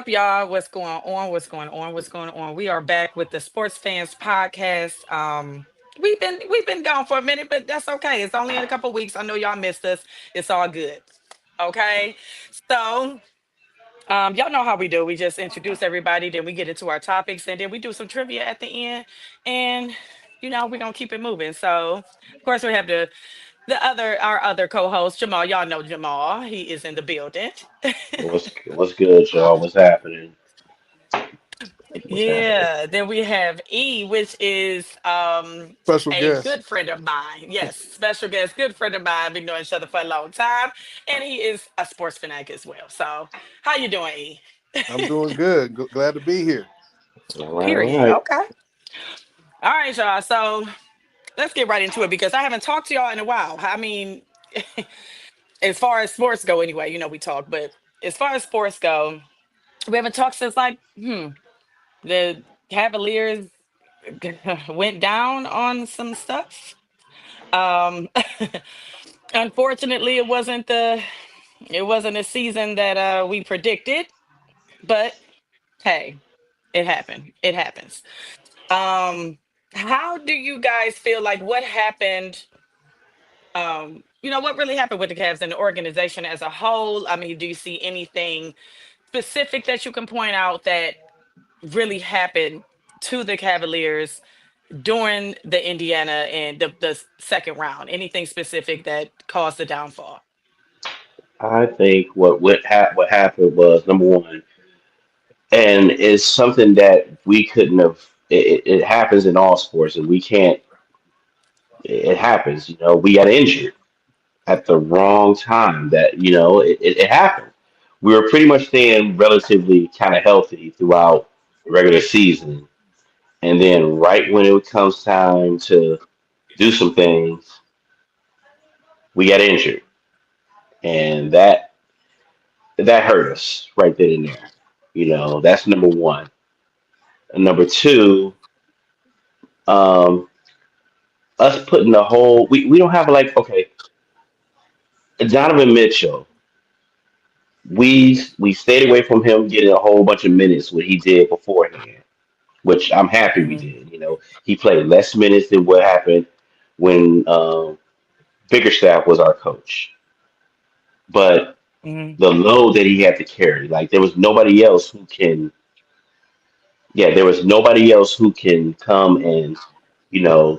up, y'all? What's going on? What's going on? What's going on? We are back with the Sports Fans Podcast. We've been gone for a minute, but that's okay. It's only in a couple weeks. I know y'all missed us. It's all good. Okay. So y'all know how we do. We just introduce everybody, then we get into our topics, and then we do some trivia at the end. And we're gonna keep it moving. So of course we have our other co-host, Jamal. Y'all know Jamal. He is in the building. What's good, y'all? What's happening? What's happening? Yeah, then we have E, which is Special a guest. good friend of mine. Yes, special guest, good friend of mine. Been knowing each other for a long time, and he is a sports fanatic as well. So, how you doing, E? I'm doing good. Glad to be here. All right, all Period. right. Okay. All right, y'all. So let's get right into it because I haven't talked to y'all in a while. I mean, as far as sports go, anyway, we talk, but as far as sports go, we haven't talked since the Cavaliers went down on some stuff. Um, Unfortunately, it wasn't a season that we predicted, but hey, it happened. It happens. Um, how do you guys feel like what happened? What really happened with the Cavs and the organization as a whole? I mean, do you see anything specific that you can point out that really happened to the Cavaliers during the Indiana and the second round? Anything specific that caused the downfall? I think what happened was number one, and it's something that we couldn't have. It happens in all sports, and we can't. It happens. We got injured at the wrong time. It happened. We were pretty much staying relatively kind of healthy throughout the regular season, and then right when it comes time to do some things, we got injured, and that hurt us right then and there. That's number one. And number two, um, us putting the whole we don't have like okay, Donovan Mitchell. We stayed away from him getting a whole bunch of minutes what he did beforehand, which I'm happy we Hmm. did. He played less minutes than what happened when Biggerstaff was our coach. But Hmm. the load that he had to carry, like there was nobody else who can yeah, there was nobody else who can come and,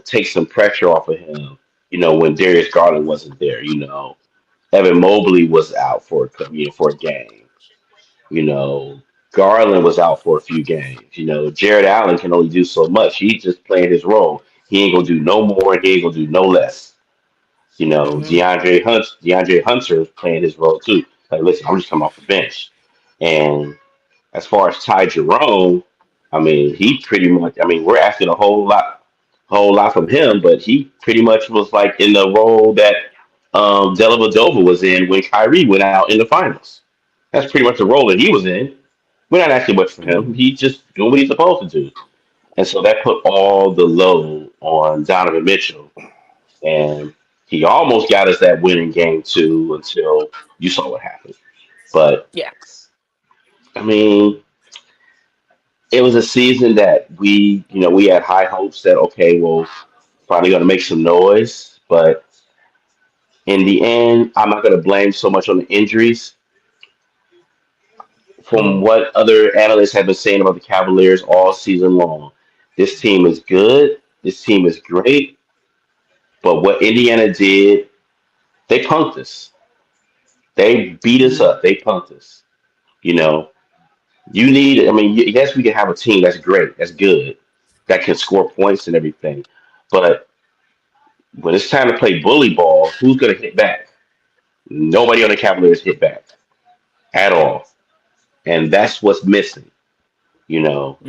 take some pressure off of him, when Darius Garland wasn't there, Evan Mobley was out for a game, you know. Garland was out for a few games, Jared Allen can only do so much. He's just playing his role. He ain't gonna do no more, he ain't gonna do no less. Hmm. DeAndre Hunter is playing his role too. Like, listen, I'm just coming off the bench. And as far as Ty Jerome, I mean, he pretty much. I mean, we're asking a whole lot from him, but he pretty much was like in the role that Dellavedova was in when Kyrie went out in the finals. That's pretty much the role that he was in. We're not asking much from Hmm. him. He's just doing what he's supposed to do, and so that put all the load on Donovan Mitchell, and he almost got us that winning game too until you saw what happened. But Yeah. I mean, it was a season that we had high hopes that okay, well, finally going to make some noise, but in the end, I'm not going to blame so much on the injuries. From Hmm. what other analysts have been saying about the Cavaliers all season long, this team is good. This team is great. But what Indiana did, they punked us. They beat us Hmm. up. They punked us. You know, I mean, yes, we can have a team that's great, that's good, that can score points and everything. But when it's time to play bully ball, who's going to hit back? Nobody on the Cavaliers hit back at all. And that's what's missing.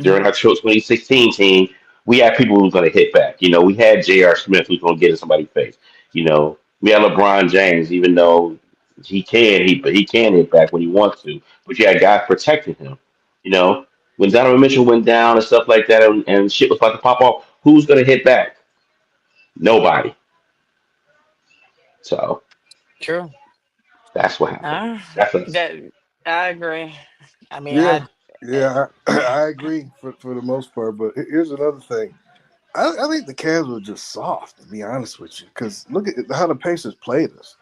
During Hmm. our 2016 team, we had people who was going to hit back. We had J.R. Smith who's going to get in somebody's face. We had LeBron James, even though he can hit back when he wants to, but you had guys protecting him. You know, when Donovan Mitchell went down and stuff like that, and shit was about to pop off, who's going to hit back? Nobody. So True. that's what happened. Uh, That's us. that I agree. I mean, Yeah. Yeah, I agree for the most part. But here's another thing. I think the Cavs were just soft, to be honest with you. Because look at how the Pacers played us.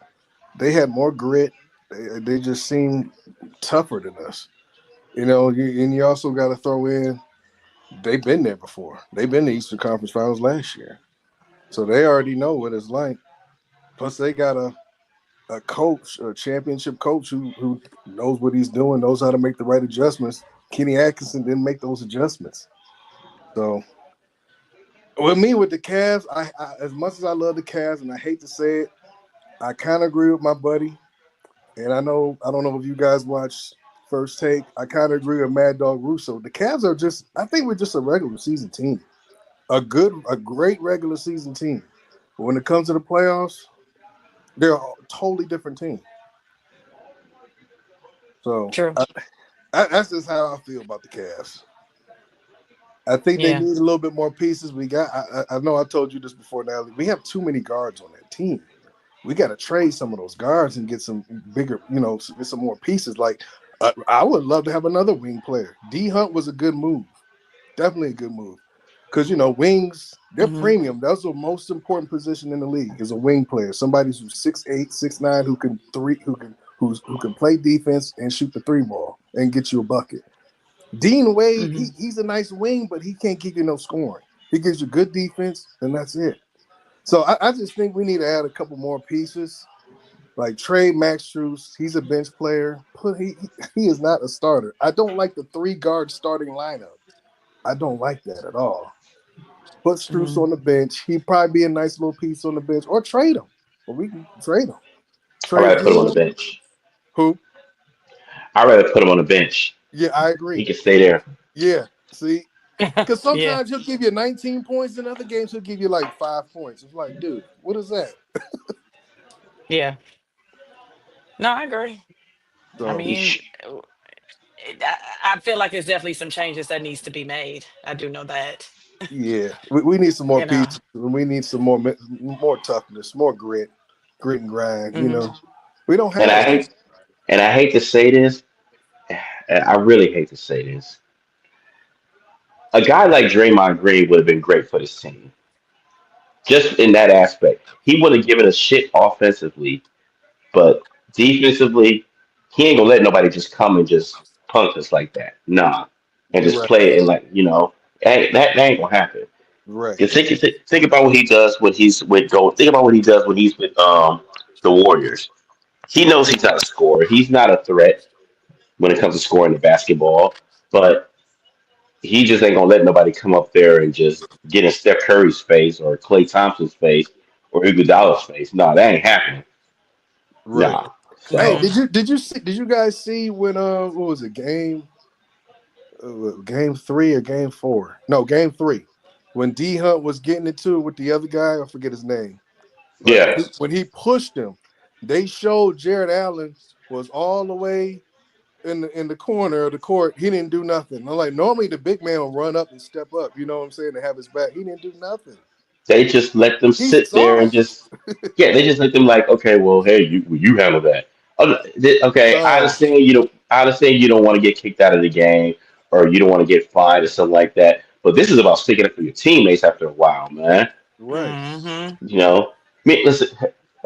They had more grit. They just seemed tougher than us. And you also got to throw in they've been there before. They've been to Eastern Conference Finals last year, so they already know what it's like. Plus, they got a coach, a championship coach who knows what he's doing, knows how to make the right adjustments. Kenny Atkinson didn't make those adjustments. So with me with the Cavs, I as much as I love the Cavs and I hate to say it, I kind of agree with my buddy. And I don't know if you guys watch First Take. I kind of agree with Mad Dog Russo. The Cavs are just, I think we're just a regular season team, a great regular season team. But when it comes to the playoffs, they're a totally different team. So True. that's just how I feel about the Cavs. I think they Yeah. need a little bit more pieces. I know I told you this before, Natalie. We have too many guards on that team. We got to trade some of those guards and get some bigger, get some more pieces. Like, I would love to have another wing player. D Hunt was a good move, definitely a good move, because wings they're Hmm. premium. That's the most important position in the league is a wing player. Somebody who's 6'8", 6'9", who can play defense and shoot the three ball and get you a bucket. Dean Wade, Hmm. he's a nice wing, but he can't give you no scoring. He gives you good defense, and that's it. So I just think we need to add a couple more pieces. Like trade Max Strus, he's a bench player. He is not a starter. I don't like the three guard starting lineup. I don't like that at all. Put Strus Hmm. on the bench. He'd probably be a nice little piece on the bench, or trade him. Or we can trade him. I'd Trade rather put him on the Dean. bench. Who? I'd rather put him on the bench. Yeah, I He agree. can stay there. Yeah, see, because Yeah. sometimes he'll give you 19 points, and other games he'll give you like 5 points. It's like, dude, what is that? Yeah. No, I agree. I So He mean, sh- I feel like there's definitely some changes that needs to be made. I do know that. yeah, we need some more You know. pieces. We need some more toughness, more grit and grind. Hmm. We don't and have I that. hate and I hate to say this. I really hate to say this. A guy like Draymond Green would have been great for this team, just in that aspect. He would have given us shit offensively, but defensively, he ain't gonna let nobody just come and just punk us like that. Nah, and You're just right. play it and that ain't gonna happen. Right. Because think about what he does when he's with Gold. Think about what he does when he's with the Warriors. He knows he's not a scorer. He's not a threat when it comes to scoring the basketball, but he just ain't gonna let nobody come up there and just get in Steph Curry's face or Klay Thompson's face or Iguodala's face. No, that ain't happening. Right. Nah. Hey, So did you guys see when what was it game 3 or game 4? No, game 3 when D Hunt was getting into it with the other guy. I forget his name, but yeah, when he pushed him, they showed Jared Allen was all the way in the corner of the court. He didn't do nothing. I'm like, normally the big man will run up and step up. You know what I'm saying? To have his back. He didn't do nothing. they just let them He's sit there and soft. just they just let them like, okay, well, hey, you handle that. Okay, I No. understand you don't. I understand you don't want to get kicked out of the game or you don't want to get fined or something like that. But this is about sticking up for your teammates after a while, man. Right. Hmm. You know, listen,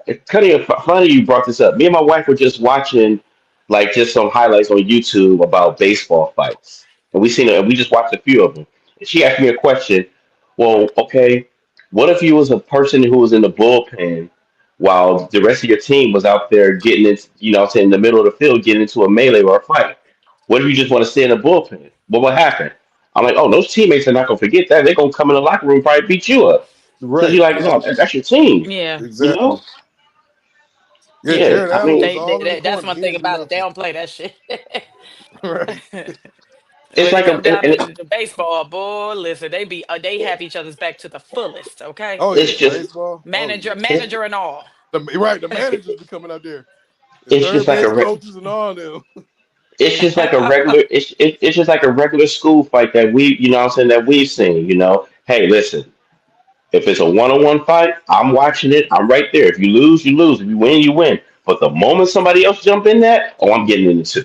it's kind of funny you brought this up. Me and my wife were just watching like just some highlights on YouTube about baseball fights, and we just watched a few of them. And she asked me a question. Well, okay, what if you was a person who was in the bullpen while the rest of your team was out there getting it, in the middle of the field, getting into a melee or a fight? What if you just want to stay in the bullpen? What would happen? I'm like, oh, those teammates are not gonna forget that. They're gonna come in the locker room and probably beat you up. Because Right. you're like, no, that's your team. Yeah. You know? Exactly. Yeah, Yeah. Jared I Allen mean, was all in the That's corner. one He thing didn't do about it. They nothing. don't play that shit. Right. it's When it like come down and to baseball, boy, listen, they have each other's back to the fullest. Okay, Oh yeah, it's just baseball. Oh yeah. it's manager, and all. The managers be coming out there. The it's third just like base coaches and all them. it's just like a regular it's just like a regular school fight that I'm saying, that we've seen. Hey, listen, if it's a one-on-one fight, I'm watching it. I'm right there. If you lose, you lose. If you win, you win. But the moment somebody else jump in that, oh, I'm getting in it too.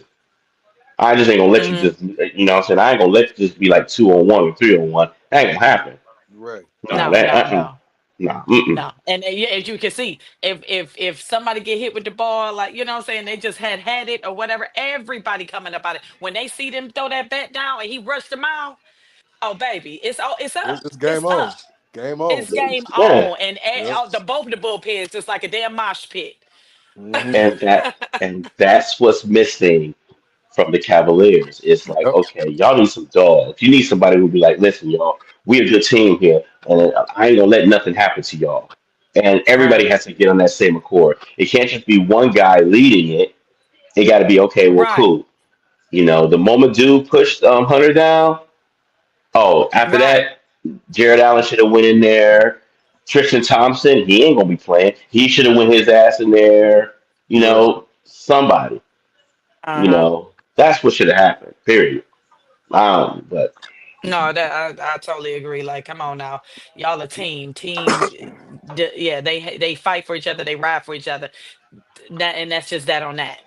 I just ain't gonna let you Hmm. just, you know what I'm saying? I ain't gonna let you just be like 2-on-1 or 3-on-1. That ain't gonna happen. Right. No, No, that, no, no. no, mm-mm. No, and yeah, as you can see, if somebody get hit with the ball, like you know what I'm saying, they just had it or whatever. Everybody coming up out it when they see them throw that bat down and he rushed them out. Oh baby, it's up, It's it's game on. up, Game it's on. game Yeah. on, and Yep. the both of the bullpens just like a damn mosh pit. Hmm. And that's what's missing from the Cavaliers. It's like, Yep. okay, y'all need some dogs. You need somebody who'll be like, listen, y'all, we a good team here, and I ain't gonna let nothing happen to y'all. And everybody Right, has to get on that same accord. It can't just be one guy leading it. It got to be okay. Well, right, cool. You know, the moment dude pushed Hunter down. Oh, after right. that, Jared Allen should have went in there. Tristan Thompson, he ain't gonna be playing. He should have went his ass in there. You Yeah. know, somebody. Uh You huh. know, that's what should have happened. Period. But No, that I totally agree. Like, come on now, y'all a team. Yeah, they fight for each other. They ride for each other. That and that's just that on that.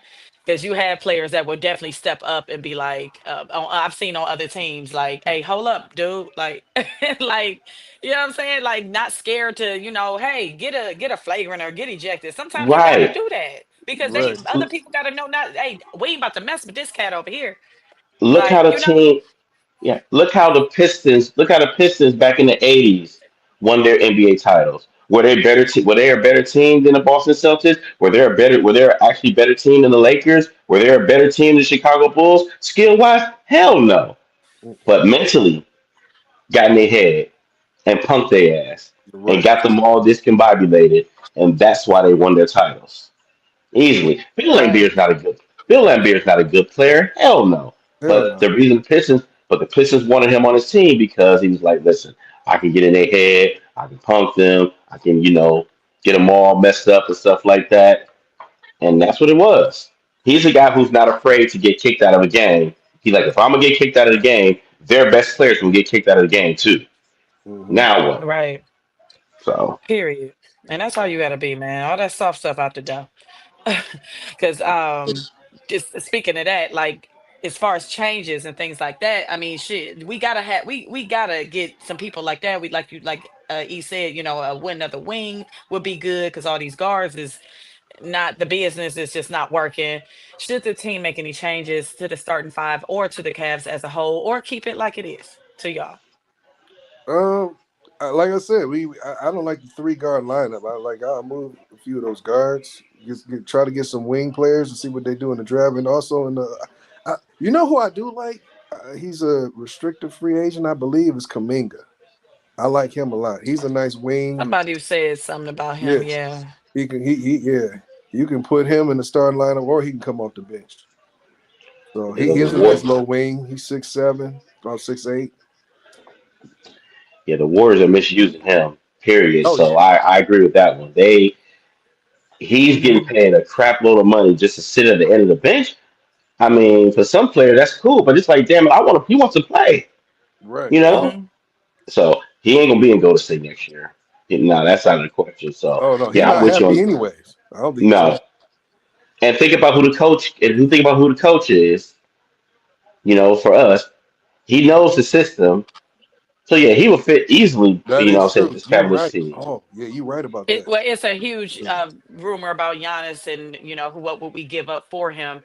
Because you have players that will definitely step up and be like, I've seen on other teams, like, hey, hold up, dude, like, like, you know what I'm saying, like, not scared to, hey, get a flagrant or get ejected. Sometimes you got to right, do that because Right. other people got to know, not, hey, we ain't about to mess with this cat over here, look how like, the team. Yeah, look how the Pistons back in the '80s won their NBA titles. Were they better? Were they a better team than the Boston Celtics? Were they actually better team than the Lakers? Were they a better team than the Chicago Bulls? Skill wise, hell no. Mm-mm. But mentally, got in their head and punked their ass You're and right. got them all discombobulated, and that's why they won their titles easily. right, Bill Lambier's not a good player. Hell no. Hell But no. the Pistons wanted him on his team because he was like, listen, I can get in their head, I can punk them, I can, get them all messed up and stuff like that. And that's what it was. He's a guy who's not afraid to get kicked out of a game. He's like, if I'm gonna get kicked out of the game, their best players will get kicked out of the game too. Hmm. Now what? right. So Period. And that's how you got to be, man. All that soft stuff out the door. Because just speaking of that, like as far as changes and things like that, I mean, shit, we gotta get some people like that. We like E said, win another wing would be good because all these guards is not the business is just not working. Should the team make any changes to the starting five or to the Cavs as a whole, or keep it like it is to y'all? Um, like I said, I don't like the three guard lineup. I'll move a few of those guards. Try to get some wing players and see what they do in the draft, and also in the. You know who I do like? He's a restricted free agent, I believe, is Kaminga. I like him a lot. He's a nice wing. Somebody who said something about him, Yes, yeah. he yeah. You can put him in the starting lineup, or he can come off the bench. So the he's a Hmm. nice low wing. He's 6'7", about 6'8". yeah, the Warriors are misusing him. Period. Oh So yeah. I agree with that one. He's getting Hmm. paid a crap load of money just to sit at the end of the bench. I mean, for some player that's cool, but it's like, damn it, he wants to play, Right. you know. Hmm. So he ain't gonna be in Golden State next year. No, that's out of the question. So Oh no, he's yeah, I'm not with you happy on anyways. I don't think he's no. happy. And think about who the coach. If you think about who the coach is, for us, he knows the system. So yeah, he would fit easily. That is Saying true. this You fabulous right. team. Oh yeah, you right about It, that. well, it's a huge Yeah. rumor about Giannis and what would we give up for him.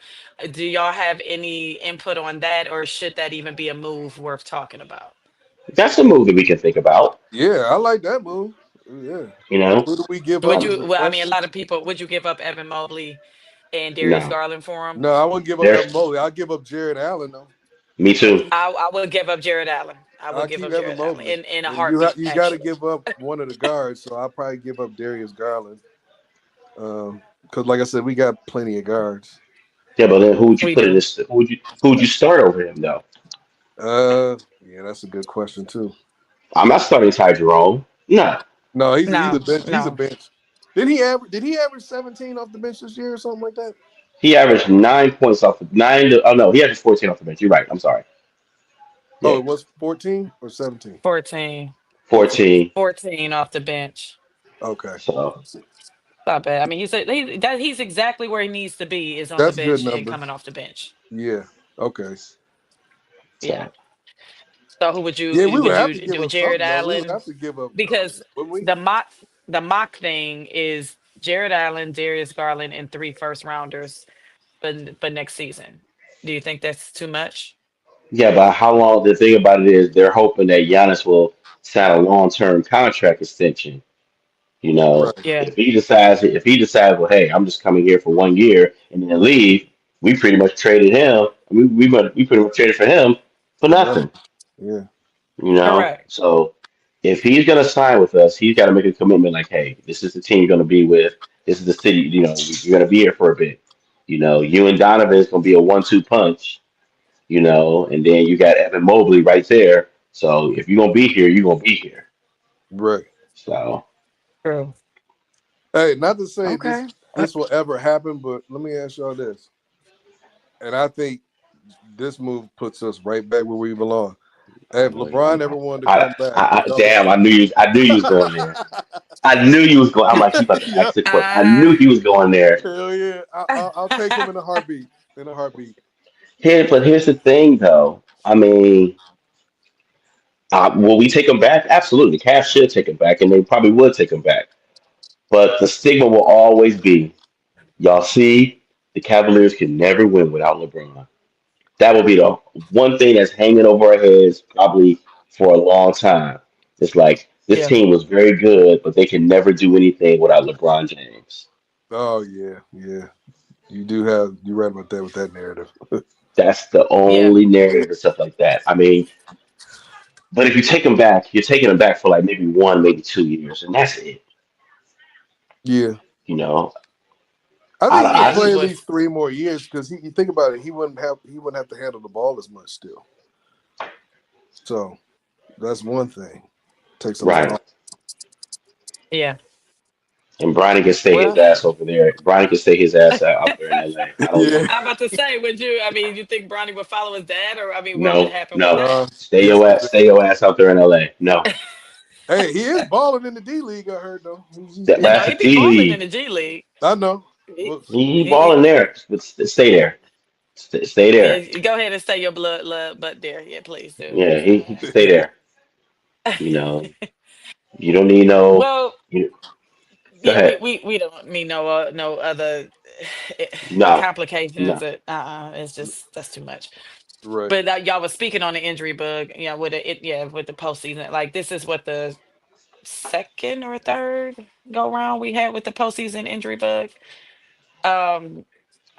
Do y'all have any input on that, or should that even be a move worth talking about? That's a move that we can think about. Yeah, I like that move. Yeah. You know, Who do we give Would up is you? a Well, I mean, a question. lot of people. Would you give up Evan Mobley and Darius no, Garland for him? No, I wouldn't give up there. Evan Mobley. I'll give up Jared Allen though. Me too. I would give up Jared Allen. I would I'll give keep up Evan Jared Allen Mobley. in a And you heartbeat, you got to actually. give up one of the guards, so I'll probably give up Darius Garland. Because like I said, we got plenty of guards. Yeah, but then who would you We put in do. this? Who would you start over him though? Yeah, that's a good question too. I'm not starting Ty Jerome. No, No, he's a No, bench. He's a no. bench. Did he average 17 off the bench this year or something like that? he averaged 9 points off the nine. Oh no, he averaged 14 off the bench. You're right. I'm sorry. Oh, Yeah, it was 14 or 17. 14. Oh, 14. 14. 14 off the bench. Okay. So Not bad. I mean, he's exactly where he needs to be is on the That's a good bench and number. coming off the bench. Yeah. Okay. Yeah. So So who Yeah, we would would have you to give do up Jared something though. We would Allen? have to give up Because wouldn't we? the mock thing is Jared Allen, Darius Garland, and 3 first rounders for next season. Do you think that's too much? yeah, but how long? The thing about it is they're hoping that Giannis will sign a long-term contract extension. You know, Right. Yeah. if he decides, well, hey, I'm just coming here for 1 year and then leave, we pretty much traded him. We pretty much traded for him for For nothing. nothing. Yeah. You know, Correct. so if he's gonna sign with us, he's got to make a commitment. Like, hey, this is the team you're gonna be with. This is the city. You know, you're gonna be here for a bit. You know, you and Donovan's gonna be a 1-2 punch. You know, and then you got Evan Mobley right there. So if you're gonna be here, you're gonna be here. Right. So True. Hey, not to say this Okay. this will ever happen, but let me ask y'all this. And I think this move puts us right back where we belong. Hey, if LeBron ever wanted to come back, y'all would. damn, I knew you was going there. I knew you was going. I'm like, he about to Yeah, ask the question. I Uh, knew he was going there. hell yeah. I'll take him in a heartbeat. In a heartbeat. But here's the thing, though. I mean, will we take him back? Absolutely. The Cavs should take him back, and they probably would take him back. But the stigma will always be, y'all see, the Cavaliers can never win without LeBron. That will be the one thing that's hanging over our heads probably for a long time. It's like this yeah. team was very good, but they can never do anything without LeBron James. Oh yeah, yeah. You're right about that with that narrative. That's the Yeah. only narrative and stuff like that. I mean, but if you take them back, you're taking them back for like maybe 1, maybe 2 years, and that's it. Yeah. You know, I think he could Yeah. I He play at would. least 3 more years because you think about it, he wouldn't have to handle the ball as much still. So that's one thing. Takes a lot right. off. Yeah. And Bronny can stay his Well, ass over there. Bronny can stay his ass out there in LA. I don't Yeah. know. I'm about to say, would you? I mean, you think Bronny would follow his dad, or I mean, what would No, happen with no. that? Stay your ass out there in LA. No. Hey, he is balling in the D League. I heard though. That No, that's a he'd be D balling in League. the G League. I know. He, Well, He he, balling there. But stay there. Stay there. yeah, go ahead and say your blood, but there, yeah, please do. Yeah, he can stay there. You know, you don't need no. Well, You go yeah, we, ahead. we we don't need no other No, complications. no. It's just that's too much. right. But y'all was speaking on the injury bug, with with the postseason. Like this is what the second or third go round we had with the postseason injury bug. Um,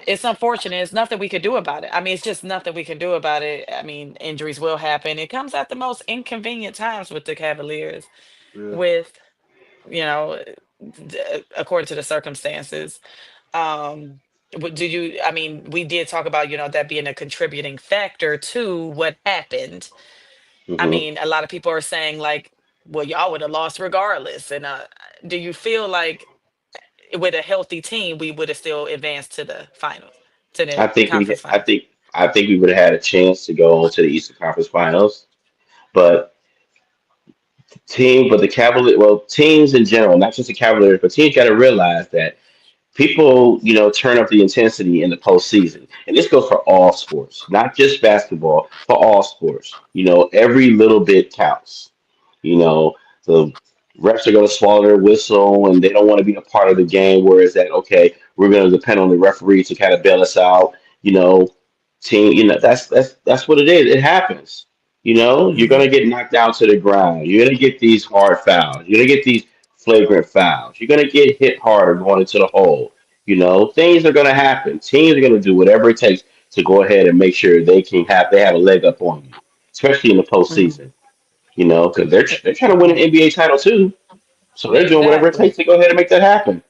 it's unfortunate. It's nothing we could do about it. I mean, it's just nothing we can do about it. I mean, injuries will happen. It comes at the most inconvenient times with the Cavaliers, Yeah. with you know, according to the circumstances. Do you? I mean, we did talk about that being a contributing factor to what happened. I Hmm. mean, a lot of people are saying like, well, y'all would have lost regardless. And do you feel like with a healthy team, we would have still advanced to the finals, to I the think we. conference final? I think we would have had a chance to go to the Eastern Conference Finals, but but the Cavaliers. Well, teams in general, not just the Cavaliers, but teams got to realize that people, turn up the intensity in the postseason. And this goes for all sports, not just basketball, for all sports. Every little bit counts. The refs are going to swallow their whistle and they don't want to be a part of the game. Whereas that, okay, we're going to depend on the referee to kind of bail us out. You know, team, that's what it is. It happens. You're Hmm. going to get knocked down to the ground. You're going to get these hard fouls. You're going to get these flagrant fouls. You're going to get hit harder going into the hole. Things are going to happen. Teams are going to do whatever it takes to go ahead and make sure they have a leg up on you, especially in the Mhm. postseason. Because they're trying to win an NBA title too, so they're doing whatever it Exactly. takes to go ahead and make that happen.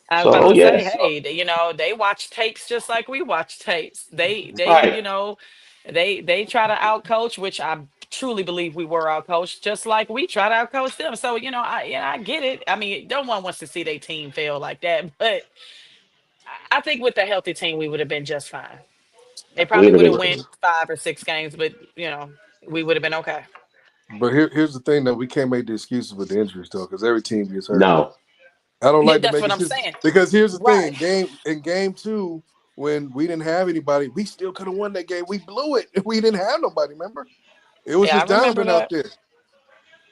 I was about So to say, yes, hey, they watch tapes just like we watch tapes. right. They try to outcoach, which I truly believe we were outcoached, just like we try to outcoach them. So I get it. I mean, no one wants to see their team fail like that, but I think with a healthy team, we would have been just fine. They We probably would would have have been went good. 5 or 6 games, but we would have been okay. But here's the thing though, we can't make the excuses with the injuries though, because every team gets hurt. No, I don't Yeah, like to that's make what I'm excuses saying. because here's the thing: Right. in game two, when we didn't have anybody. We still could have won that game. We blew it. We didn't have nobody. Remember, it was Yeah, I just remember Donovan out that. there.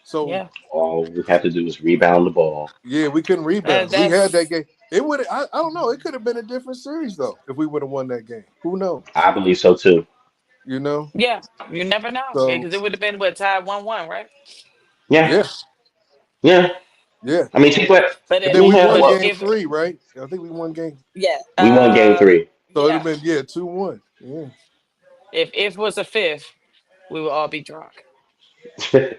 So Yeah. All we have to do is rebound the ball. yeah, we couldn't rebound. We had that That's game. It would. I don't know. It could have been a different series though if we would have won that game. Who knows? I believe so too. You know. yeah. You never know So because it would have been what tied 1-1, right? Yeah, yeah, yeah. yeah. I mean, take what But And it, then we we have. won but What game if three, right? I think we won game. yeah, we won game 3. So it'd have yeah, been 2-1. Yeah. if was a fifth, we would all be drunk. that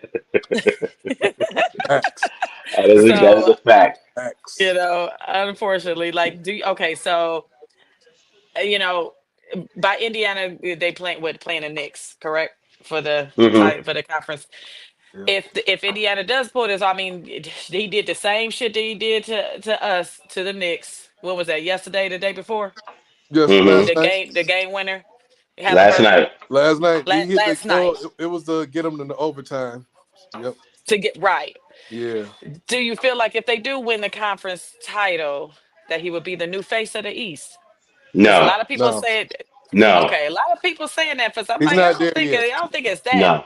Facts. that is So a fact. Facts. unfortunately, like okay, so you know, by Indiana they playing the Knicks, correct? For the Hmm. for the conference. Yeah. If Indiana does pull this, I mean, he did the same shit that he did to us to the Knicks. What was that? Yesterday, the day before, Just Hmm. last night. the game winner, Last Halliburton, night. Last night he hit the. last night Oh, it was to get them in the overtime. Yep. to get right. Yeah. Do you feel like if they do win the conference title, that he would be the new face of the East? Because a No, lot of people No, say, no, okay, a lot of people saying that for he's somebody. not there yet. I don't think it's that no,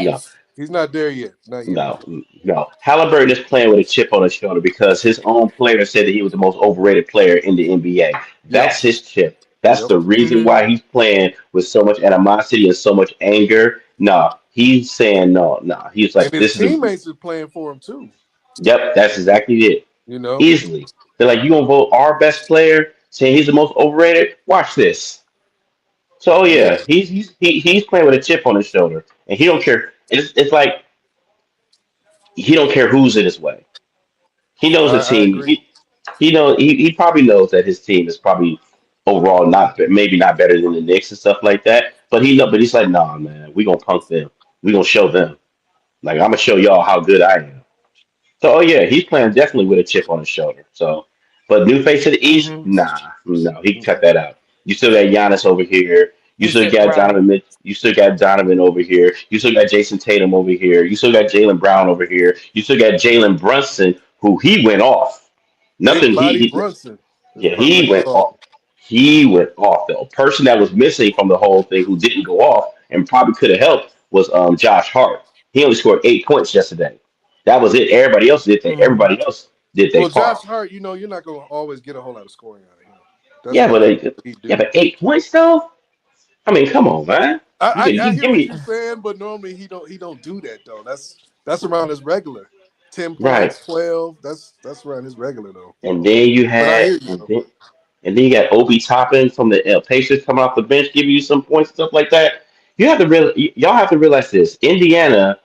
no. yet. He's not there yet. Not yet. No, no. Halliburton is playing with a chip on his shoulder because his own player said that he was the most overrated player in the NBA. Yep. That's his chip. That's Yep. the reason Hmm. why he's playing with so much animosity and so much anger. No, he's saying no, no. He's And like, his this is the, teammates is playing for him too. yep, that's exactly it. You know. Easily. They're like, you gonna vote our best player saying he's the most overrated? Watch this. So, oh Yeah. yeah, he's playing with a chip on his shoulder, and he don't care. It's like he don't care who's in his way. He knows the I team. agree. He probably knows that his team is probably overall not maybe not better than the Knicks and stuff like that. But he's like, nah, man, we gonna punk them. We gonna show them. Like I'm gonna show y'all how good I am. So oh yeah, he's playing definitely with a chip on his shoulder. So, but new face of the East, Hmm. nah, no, he can cut Mm-mm. that out. You still got Giannis over here. You You still should got right. Donovan. You still got Donovan over here. You still got Jason Tatum over here. You still got Jalen Brown over here. You still got Jalen Brunson, who he went off. Big Nothing. body Brunson is Yeah, probably he what they went call off. He went off. The person that was missing from the whole thing, who didn't go off and probably could have helped, was Josh Hart. He only scored 8 points yesterday. That was it. Everybody else did that. Hmm. Everybody else did him. their Well, Josh part. Hart, you're not going to always get a whole lot of scoring out of him. That's Yeah, not but what he yeah, do. but 8 points though. I mean, come on, man. I You hear give what me you're saying, but normally he don't do that though. That's around his regular. 10 points, right, 12. That's around his regular though. and then you But I had, hear you though. and then you got Obi Toppin from the Pacers coming off the bench, giving you some points, stuff like that. You have to y'all have to realize this. Indiana,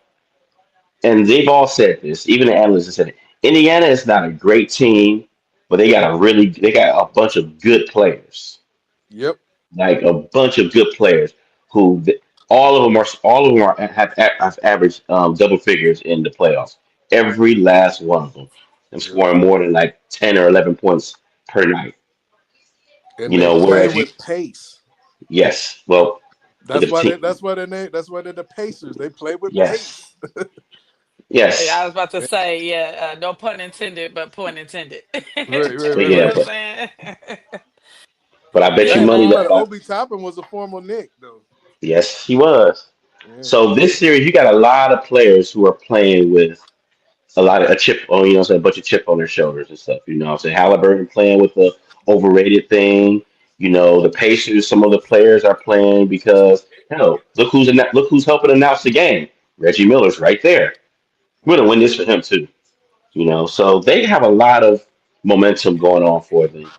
and they've all said this. Even the analysts have said it. Indiana is not a great team, but they got a bunch of good players, Yep. like a bunch of good players who all of them are have averaged double figures in the playoffs. Every last one of them, and Yep. scoring more than like 10 or 11 points per night. And You they know, play whereas you with pace. yes, well, That's the why they team that's why that's why they're the Pacers. They play with yes, pace. I yes, was about to say, yeah, no pun intended, but pun intended. Right, right, but right, You know yeah, right. what I'm saying? I bet you Hey, Yeah, but money you got that to Obi Toppin was a former Nick though. yes, he was. Yeah. So this series, you got a lot of players who are playing with a chip on, you know, what I'm saying, a bunch of chip on their shoulders and stuff. You know, what I'm saying Halliburton playing with the overrated thing. You know, the Pacers, some of the players are playing because hell, look who's helping announce the game. Reggie Miller's right there. We're gonna win this for him too. You know, so they have a lot of momentum going on for them.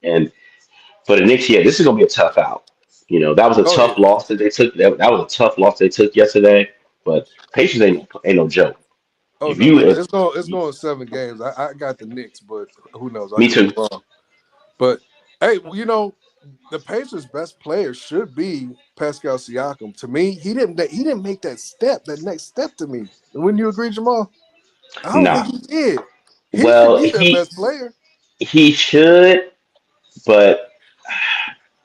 And for the Knicks, yeah, this is gonna be a tough out. You know, that was a Oh tough yeah. loss that they took. That was a tough loss they took yesterday. But Pacers ain't no joke. Oh If no, you, no. if, It's going 7 games. I got the Knicks, but who knows? I me could be too. wrong. But hey, the Pacers' best player should be Pascal Siakam. To me, he didn't make that next step to me. Wouldn't you agree, Jamal? I don't think Nah. he did. He should Well, be their best player. he should, but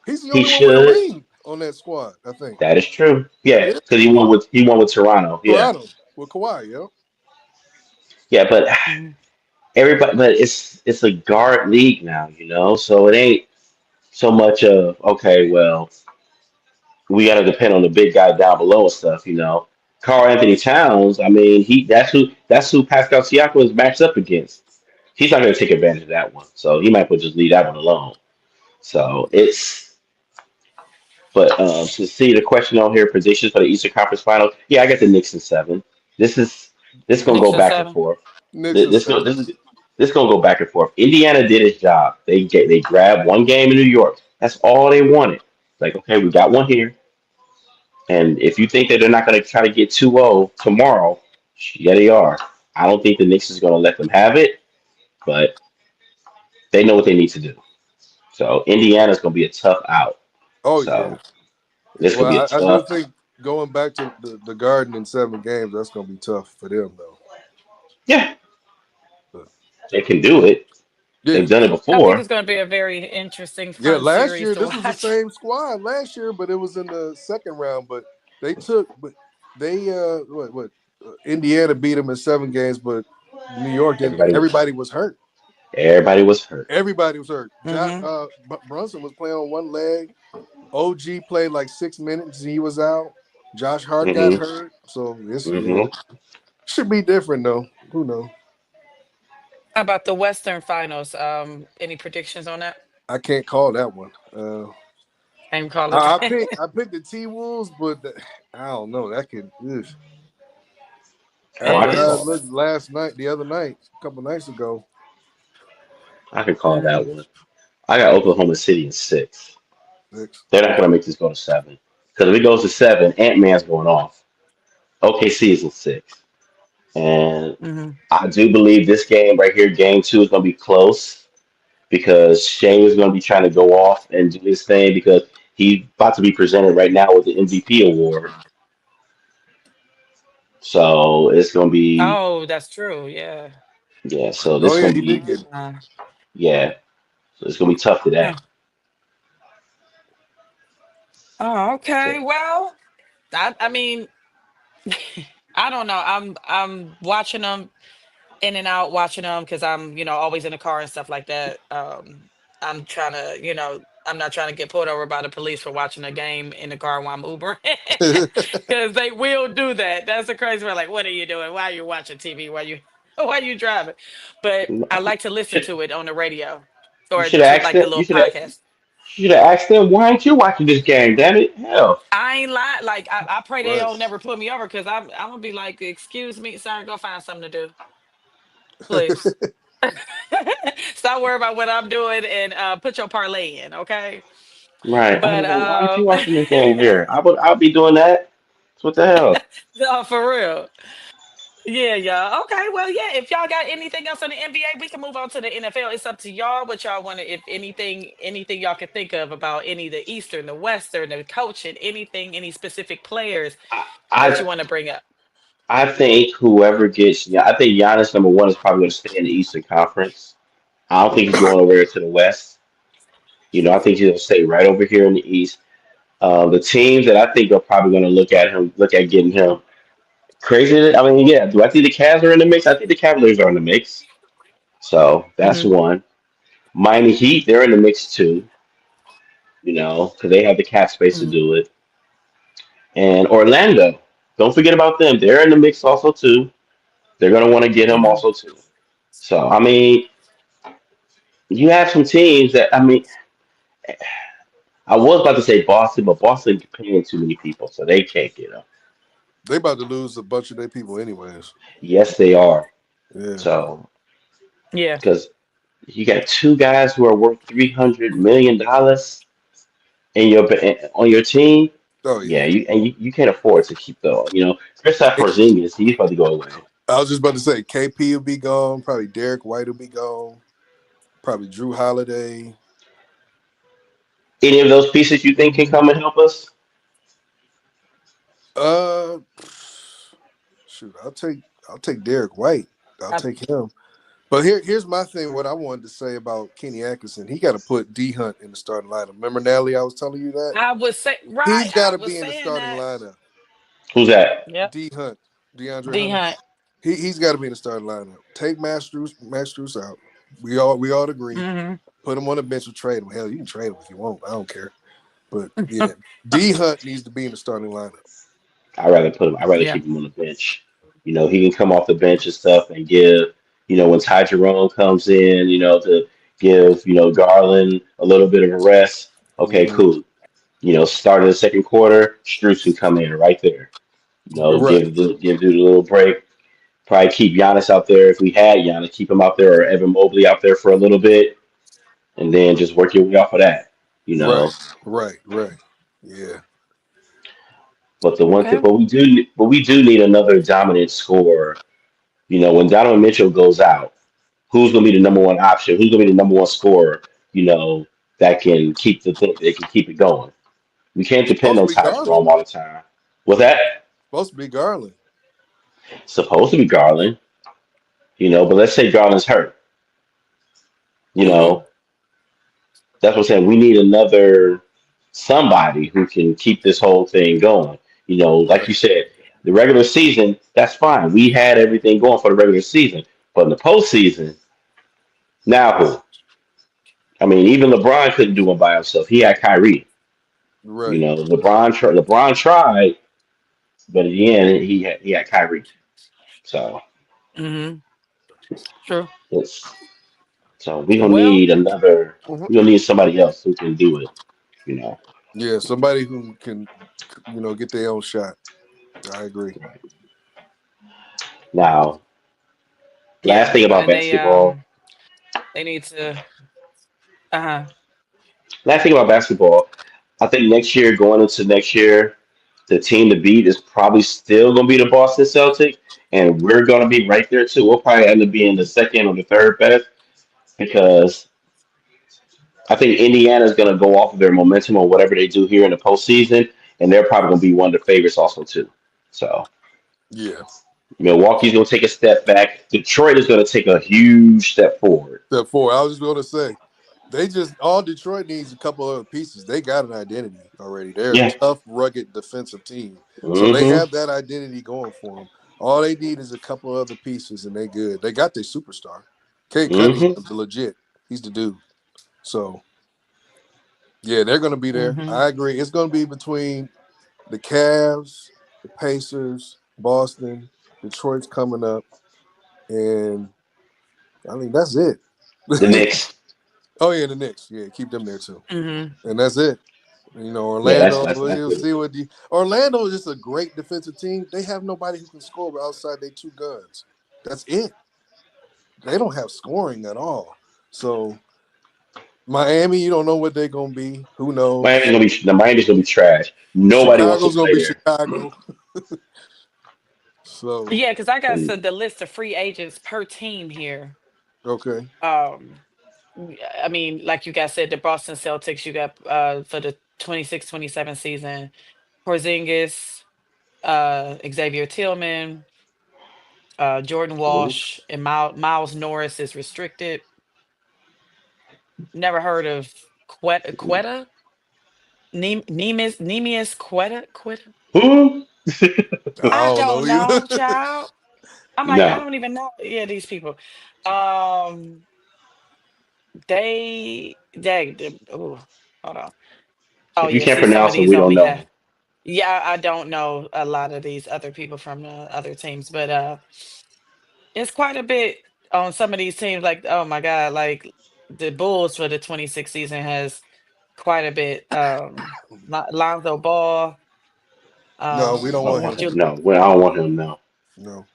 He's the he only one with a should. ring on that squad, I think. That is true. Yeah, Yeah, because he won with Toronto. Yeah, Toronto with Kawhi. Yo, yeah, but Mhm. everybody, but it's a guard league now, you know. So it ain't. so much of okay, well, we got to depend on the big guy down below and stuff. Carl Anthony Towns. I mean, that's who Pascal Siakam is matched up against. He's not going to take advantage of that one, so he might just leave that one alone. So it's. But to see the question on here, predictions for the Eastern Conference Finals. Yeah, I got the Knicks in seven. This is this gonna Knicks go in back and 7. forth. Knicks This and this, go- seven. this is this gonna go back and forth. Indiana did its job. They grabbed one game in New York. That's all they wanted. Like, okay, we got one here. And if you think that they're not going to try to get 2-0 tomorrow, yeah, they are. I don't think the Knicks is going to let them have it, but they know what they need to do. So Indiana's going to be a tough out. Oh yeah. So this could be a Well, I do tough. think going back to the Garden in 7 games, that's gonna be tough for them though. Yeah, But they can do it. yeah, They've done it I think before. it's going to be a very interesting, yeah. fun Last series year to this was the watch. same squad last year, but it was in the second round. But they took, but they Indiana beat them in 7 games, but New York didn't. Everybody, Everybody was hurt. everybody was hurt. Everybody was hurt. Hmm. Brunson was playing on one leg. OG played like 6 minutes. He was out. Josh Hart got Hmm. hurt. So this Hmm. should be different though. Who knows? How about the Western Finals? Any predictions on that? I can't call that one. And call it. I picked the T Wolves, but I don't know. That could Oh, It I after can how it call is. that. looked last night, the other night, a couple nights ago. I can call Mm-hmm. that one. I got Oklahoma City in six. Six. They're not going to make this go to seven. Because if it goes to seven, Ant Man's going off. OKC is in six. And Mm-hmm. I do believe this game right here, game two, is going to be close because Shane is going to be trying to go off and do his thing because he's about to be presented right now with the MVP award. So it's going to be, Oh, that's true. Yeah. yeah, so Oh this is yeah, going to he did be, get it. yeah, so it's going to be tough Huh. today. Oh, So, okay. Well, I mean, I don't know. I'm watching them in and out, watching them because I'm always in the car and stuff like that. I'm trying to I'm not trying to get pulled over by the police for watching a game in the car while I'm Ubering because they will do that. That's the crazy part. Like, what are you doing? Why are you watching TV? Why you why you driving? But I like to listen should, to it on the radio you or should have to asked like the them, little podcast. you should have asked them, why aren't you watching this game, damn it? Hell. I ain't lying. Like I pray they Right. don't never put me over because I'm gonna be like, excuse me, sir, go find something to do, please. Stop worrying about what I'm doing and put your parlay in, okay? Right. I But was like, why aren't you watching this game here? I'll be doing that. So what the hell? no, for real. Yeah, yeah. Okay, well, yeah. If y'all got anything else on the NBA, we can move on to the NFL. It's up to y'all what y'all want to. If anything y'all can think of about any of the Eastern, the Western, the coaching, anything, any specific players I that you I, want to bring up. I think whoever gets, yeah, I think Giannis number one is probably going to stay in the Eastern Conference. I don't think he's going over to the West. I think he's going to stay right over here in the East. The teams that I think are probably going to look at getting him. Crazy. I mean, yeah. Do I think the Cavs are in the mix? I think the Cavaliers are in the mix. So that's Hmm. one. Miami Heat, they're in the mix too. Because they have the cap space to Hmm. do it. And Orlando, don't forget about them. They're in the mix also too. They're going to want to get him Hmm. also too. So I mean, you have some teams that I mean, I was about to say Boston, but Boston paying too many people, so they can't get him. They about to lose a bunch of their people anyways. Yes, they are. Yeah. So Yeah. because you got two guys who are worth $300 million in on your team. Oh Yeah, yeah. you can't afford to keep the Kristaps Porzingis. He's about to go away. I was just about to say KP will be gone. Probably Derek White will be gone. Probably Drew Holiday. Any of those pieces you think can come and help us? Uh, shoot, I'll take Derek White. I'll I, take him. But here's my thing. What I wanted to say about Kenny Atkinson, he got to put D Hunt in the starting lineup. Remember, Natalie, I was telling you that I would say right. he's got I to was be in the saying starting that. lineup. Who's that? Yep. D Hunt, DeAndre D Hunter, Hunt. he's got to be in the starting lineup. Take Max Strus out. We all agreed. Hmm. Put him on the bench or trade him. Hell, you can trade him if you want. I don't care. But yeah, D Hunt needs to be in the starting lineup. I'd rather Yeah. keep him on the bench. He can come off the bench and stuff and give, when Ty Jerome comes in, to give, Garland a little bit of a rest. Okay, Hmm. cool. Start of the second quarter, Strus can come in right there. Right, Give dude a little break. Probably keep Giannis out there if we had Giannis, keep him out there or Evan Mobley out there for a little bit, and then just work your way off of that. You right, know, right. Yeah. but the one thing, Okay. but we do need another dominant scorer. When Donovan Mitchell goes out, who's going to be the number one option? Who's going to be the number one scorer? That can keep it going. We can't depend Supposed to on be Ty Garland. Jerome all the time. Was that Supposed to be Garland. supposed to be Garland? But let's say Garland's hurt. You Mm-hmm. know, that's what I'm saying. We need another somebody who can keep this whole thing going. Like Right. you said, the regular season, that's fine. We had everything going for the regular season. But in the postseason, now who? I mean, even LeBron couldn't do it by himself. He had Kyrie. Right. LeBron tried, but in the end, he had Kyrie. So Mm-hmm. True. it's so we don't Well, need another. w- We don't need somebody else who can do it. You know. Yeah, somebody who can, get their own shot. I agree. Now, last yeah, thing about and basketball. they need to. Uh-huh. Last thing about basketball. I think next year, going into next year, the team to beat is probably still going to be the Boston Celtics, and we're going to be right there too. We'll probably end up being the second or the third best because I think Indiana's going to go off of their momentum or whatever they do here in the postseason, and they're probably going to be one of the favorites also too. So Yeah. Milwaukee's going to take a step back. Detroit is going to take a huge step forward. Step four. I was just going to say, all Detroit needs a couple other pieces. They got an identity already. They're a Yeah. tough, rugged defensive team. So they Mm-hmm. have that identity going for them. All they need is a couple other pieces, and they good. They got their superstar. Kate Mm-hmm. Cunningham's legit. He's the dude. So yeah, they're going to be there. Mm-hmm. I agree. It's going to be between the Cavs, the Pacers, Boston, Detroit's coming up, and I mean that's it. The Knicks. Oh yeah, the Knicks. Yeah, keep them there too, Mm-hmm. and that's it. Yeah, that's Orlando. that's that's You'll it. see what the Orlando is just a great defensive team. They have nobody who can score outside their two guns. That's it. They don't have scoring at all. So Miami, you don't know what they're gonna be. Who knows? Miami's gonna be trash. Nobody wants to Chicago's gonna play be there. Chicago. So Yeah, because I got And the list of free agents per team here. okay, Um, I mean, like you guys said, the Boston Celtics, you got for the 26-27 season, Porzingis, Xavier Tillman, Jordan who? Walsh, and Miles Norris is restricted. Never heard of Quetta? Nemius Quetta? Who? I I don't know don't know, either. child. I'm like, I No. don't even know. Yeah, these people. Um, oh, hold on. Oh If you yeah, can't see some of pronounce it, these we on don't behalf. know. Yeah, I don't know a lot of these other people from the other teams, but it's quite a bit on some of these teams. Like, oh my God, like the Bulls for the 26 season has quite a bit. Lonzo Ball, No, we I don't don't want want him. him. No. Well, I don't want him. No. No,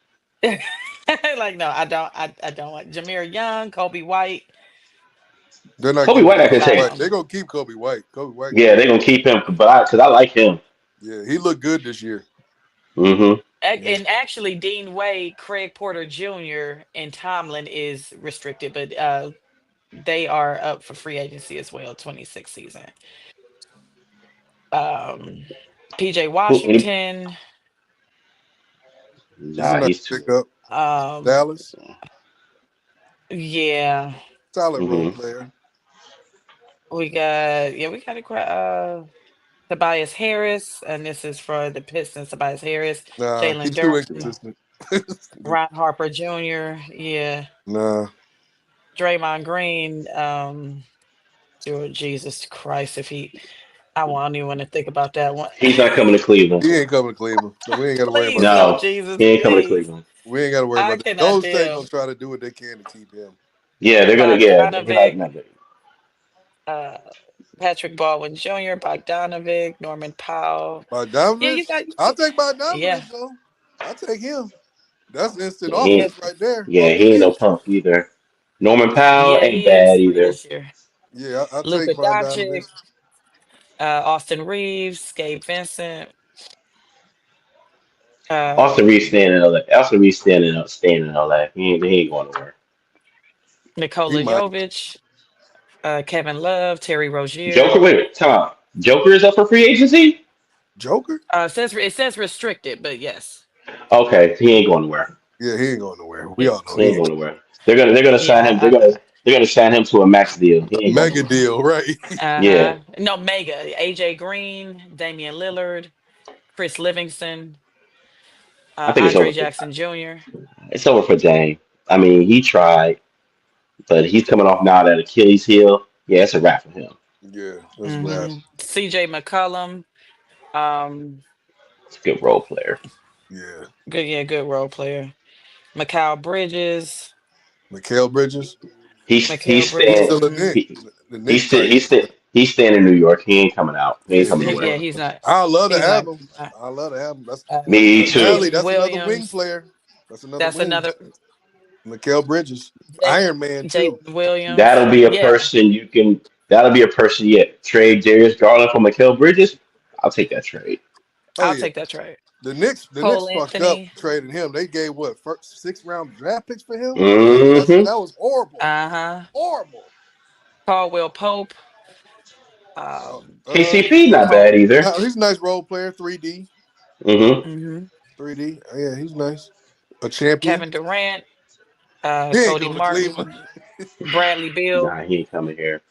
like no, I don't. I don't want Jameer Young, Kobe White. they're not Kobe getting rid White, of I can Kobe take. White. They're Um, gonna keep Kobe White. Kobe White gonna Yeah, be. they're gonna keep him, but because I like him. Yeah, he looked good this year. Mm-hmm. Yeah, and actually, Dean Wade, Craig Porter Jr., and Tomlin is restricted, but they are up for free agency as well. 26 season. Um, PJ Who? Washington. he's a Nah, nice he's too. pickup. Um, Dallas, yeah, solid role Mm-hmm. player. we got Tobias Harris, and this is for the Pistons. Tobias Harris, Nah, Jalen he's too Duran, inconsistent. Ron Harper Jr. Yeah, Nah, Draymond Green. Lord Jesus Christ, if he, I won't even want to think about that one. He's not coming to Cleveland. He ain't coming to Cleveland, so we ain't got to worry about Please that. no, No, Jesus, he ain't coming to please. Cleveland. We ain't got to worry I about that. cannot Golden State deal. gonna try to do what they can to keep him. Yeah, they're gonna. Yeah, they're like, Bogdanovic, no, uh, Patrick Baldwin Jr., Bogdanovic, Norman Powell. Yeah, you Bogdanovich, got, I'll take yeah, Bogdanovich though. I'll take him. That's instant yeah, he yeah, offense ain't, right there yeah, off the he ain't no bench. punk either. Norman Powell yeah, ain't he bad is either. this year. Yeah, I'll take Luka Doncic, Bogdanovich. Austin Reeves, Gabe Vincent, Austin um, Reeves staying in LA. Austin Reeves staying in LA. He ain't going nowhere. He Nikola might. Jovic, Kevin Love, Terry Joker, Rozier. wait, time out. Joker is up for free agency. Joker? It says restricted, but yes, Okay, he ain't going nowhere. Yeah, he ain't going nowhere. We yeah, all know He he ain't ain't. going nowhere. They're gonna sign him. yeah. They're gonna sign him to a max deal. He ain't going Mega nowhere. deal, right? Yeah, No, Mega, AJ Green, Damian Lillard, Chris Livingston, I think it's Andre over for Jackson Jr. Dame. I mean, he tried, but he's coming off now that Achilles heel. Yeah, it's a wrap for him. Yeah, that's rap. CJ McCollum. Um, It's a good role player. Yeah. good, yeah, good role player. Mikal Bridges, Mikael Bridges. Mikal He's He's Bridges. staying. still a Nick. He The Knicks he's st- tight. he's st- he's staying in New York. He ain't coming out. He ain't Yeah, coming he Yeah, nowhere. going. he's not. I love to He's have not. him. I love to have him. Me too. Natalie, Jalen that's another wing Williams. player. That's another That's wing. another. Mikael Bridges. J- Iron Man too. Jalen Williams. That'll be a Yeah, person you can. That'll be a person. Yeah, trade Darius Garland for Mikael Bridges. I'll take that trade. Oh I'll yeah. take that trade. The Knicks Cole fucked up Anthony. trading him. They gave what first 6th round draft picks for him. Hmm. That was horrible. Uh huh. Horrible. Caldwell Pope. Uh, Um, KCP not Cole. bad either. he's a nice role player. 3D. Hmm. 3D. Yeah, he's nice. A champion. Kevin Durant. He ain't Cody going to Cleveland. Martin. Bradley Beal. Nah, he ain't coming here.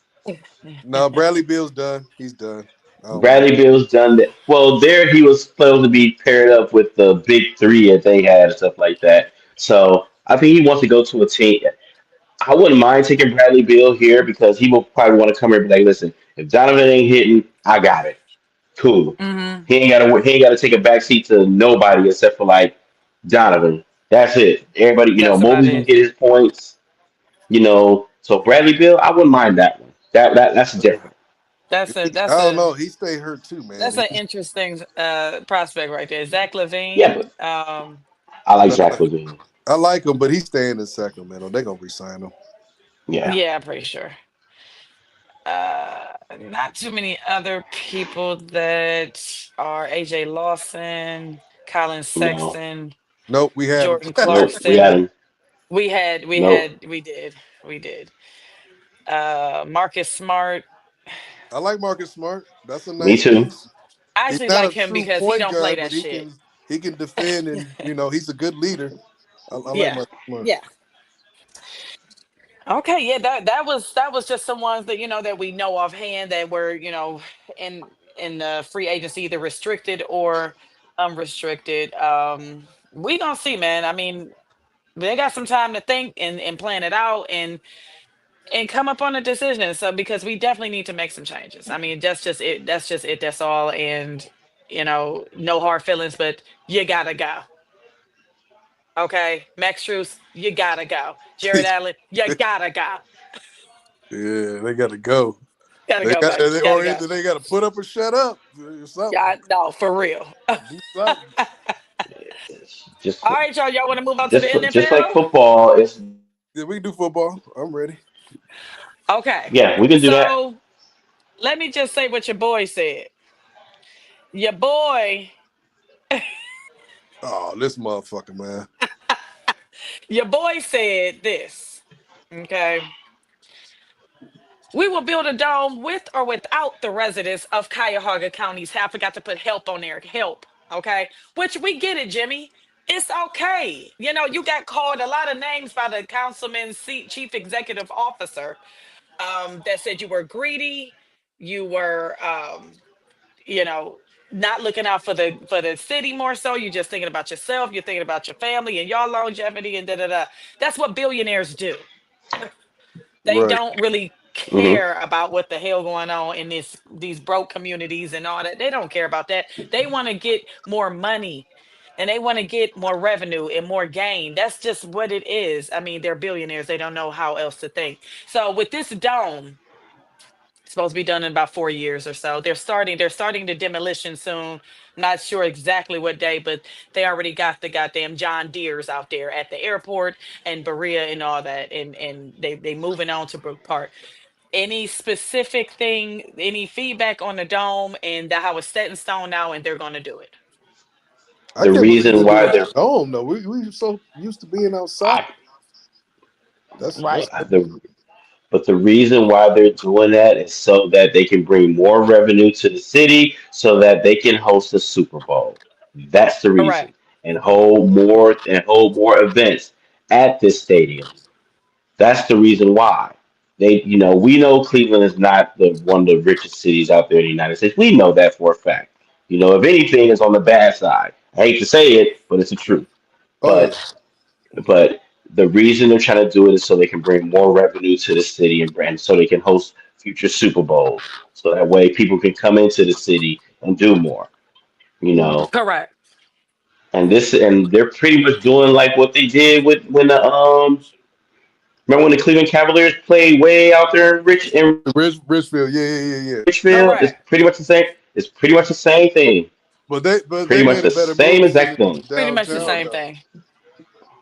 No, Bradley Beal's done. He's done. I don't want Bradley Beal's done that. Well, there he was supposed to be paired up with the big three that they had and stuff like that. So I think he wants to go to a team. I wouldn't mind taking Bradley Beal here because he will probably want to come here and be like, listen, if Donovan ain't hitting, I got it. Cool. Hmm. He ain't gotta take a backseat to nobody except for like Donovan. That's it. Everybody, That's about Mobley's gonna it. get his points. So Bradley Bill, I wouldn't mind that one. That's different. That's a I that's don't a know. He stayed hurt too, man. that's an interesting prospect right there. Zach Yeah, Levine. but I like Nah, Zach Levine. I like him, but he's staying in Sacramento. They're gonna resign him. Yeah. Yeah, I'm pretty sure. Not too many other people that are AJ Lawson, Colin No. Sexton, Nope, we had him. Jordan Nope. We had Clarkson. him. Nope. We did. Marcus Smart. I like Marcus Smart. That's a Me nice too. piece. I He's actually not like a him true because he point don't play guard, that but shit. he can defend and he's a good leader. I like Yeah. Marcus Smart. Yeah. Okay, yeah, that was just some ones that that we know offhand that were in the free agency, either restricted or unrestricted. We gonna see, man. I mean, they got some time to think and plan it out and come up on a decision. So because we definitely need to make some changes. I mean, that's just it. That's just it. That's all. And no hard feelings, but you gotta go. Okay, Max Struess, you gotta go. Jared Allen, you gotta go. Yeah, they got to go. Gotta They go, got, baby. Gotta or go. either they got to put up or shut up or something. Yeah, no, for real. All Do something. Just right, y'all. Y'all want to move on to the just like NFL? football, it's Yeah, we can do football. I'm ready. Okay. yeah, we can do that. So let me just say what your boy said. Your boy, Oh, this motherfucker, man. your boy said this. Okay. We will build a dome with or without the residents of Cuyahoga counties. I forgot to put help on there. Help. Okay. Which we get it, Jimmy. It's okay. You got called a lot of names by the councilman's chief executive officer that said you were greedy, you were, you know, not looking out for the city more so. You're just thinking about yourself. You're thinking about your family and your longevity and da da da. That's what billionaires do. They Right. don't really. Hmm. care about what the hell going on in these broke communities and all that. They don't care about that. They want to get more money and they want to get more revenue and more gain. That's just what it is. I mean, they're billionaires. They don't know how else to think. So with this dome, it's supposed to be done in about 4 years or so. They're starting the demolition soon. Not sure exactly what day, but they already got the goddamn John Deere's out there at the airport and Berea and all that. And they moving on to Brook Park. Any specific thing, any feedback on the dome and that how it's set in stone now and they're gonna do it. I The can't believe reason they're why doing they're a dome though. We so used to being outside. I, That's Right. different. the But the reason why they're doing that is so that they can bring more revenue to the city so that they can host a Super Bowl. That's the reason. Correct. And hold more events at this stadium. That's the reason why. We know Cleveland is not the one of the richest cities out there in the United States. We know that for a fact. If anything, it's on the bad side. I hate to say it, but it's the truth. Oh yeah. But but the reason they're trying to do it is so they can bring more revenue to the city and brand, so they can host future Super Bowls. So that way people can come into the city and do more. You know, Correct. and they're pretty much doing like what they did with when the remember when the Cleveland Cavaliers played way out there in Richfield, yeah, yeah, yeah, yeah. Richfield. It's Correct. pretty much the same. It's pretty much the same thing. But they Pretty much made the a better same move putting exact it thing. Pretty much the downtown same though. thing.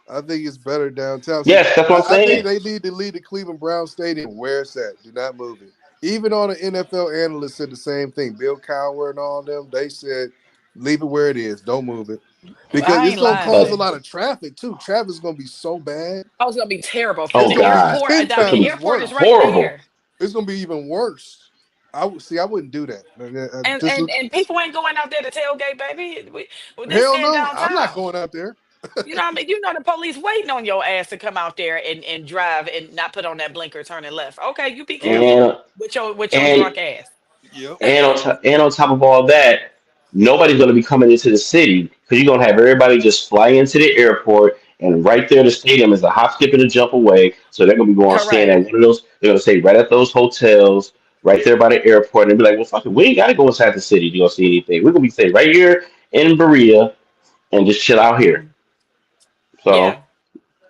I think it's better downtown. See, Yes, that's what I'm I think saying. they need to leave the Cleveland Brown Stadium where it's at. Do not move it. Even all the NFL analysts said the same thing. Bill Cowher and all them, they said leave it where it is. Don't move it. Because I it's ain't gonna lying to cause a But you. lot of traffic too. Traffic's gonna be so bad. Oh, it's gonna be terrible because It's oh the gonna be God, airport, 10 it's the gonna times be airport is worse. right horrible. there. It's gonna be even worse. I wouldn't do that. And Just and and people ain't going out there to tailgate, baby. They hell staying no. I'm not downtown. going out there. You know what I mean? You know the police waiting on your ass to come out there and drive and not put on that blinker turning left. Okay, you be careful And with your and drunk ass. Yep. and on top of all that, nobody's going to be coming into the city because you're going to have everybody just fly into the airport, and right there, the stadium is a hop, skip, and a jump away. So they're going to be going staying Correct. at one of those. They're going to stay right at those hotels, right there by the airport, and be like, "Well, fuck it, we ain't got to go inside the city to go see anything. We're going to be staying right here in Berea and just chill out here." Mhm. So Yeah.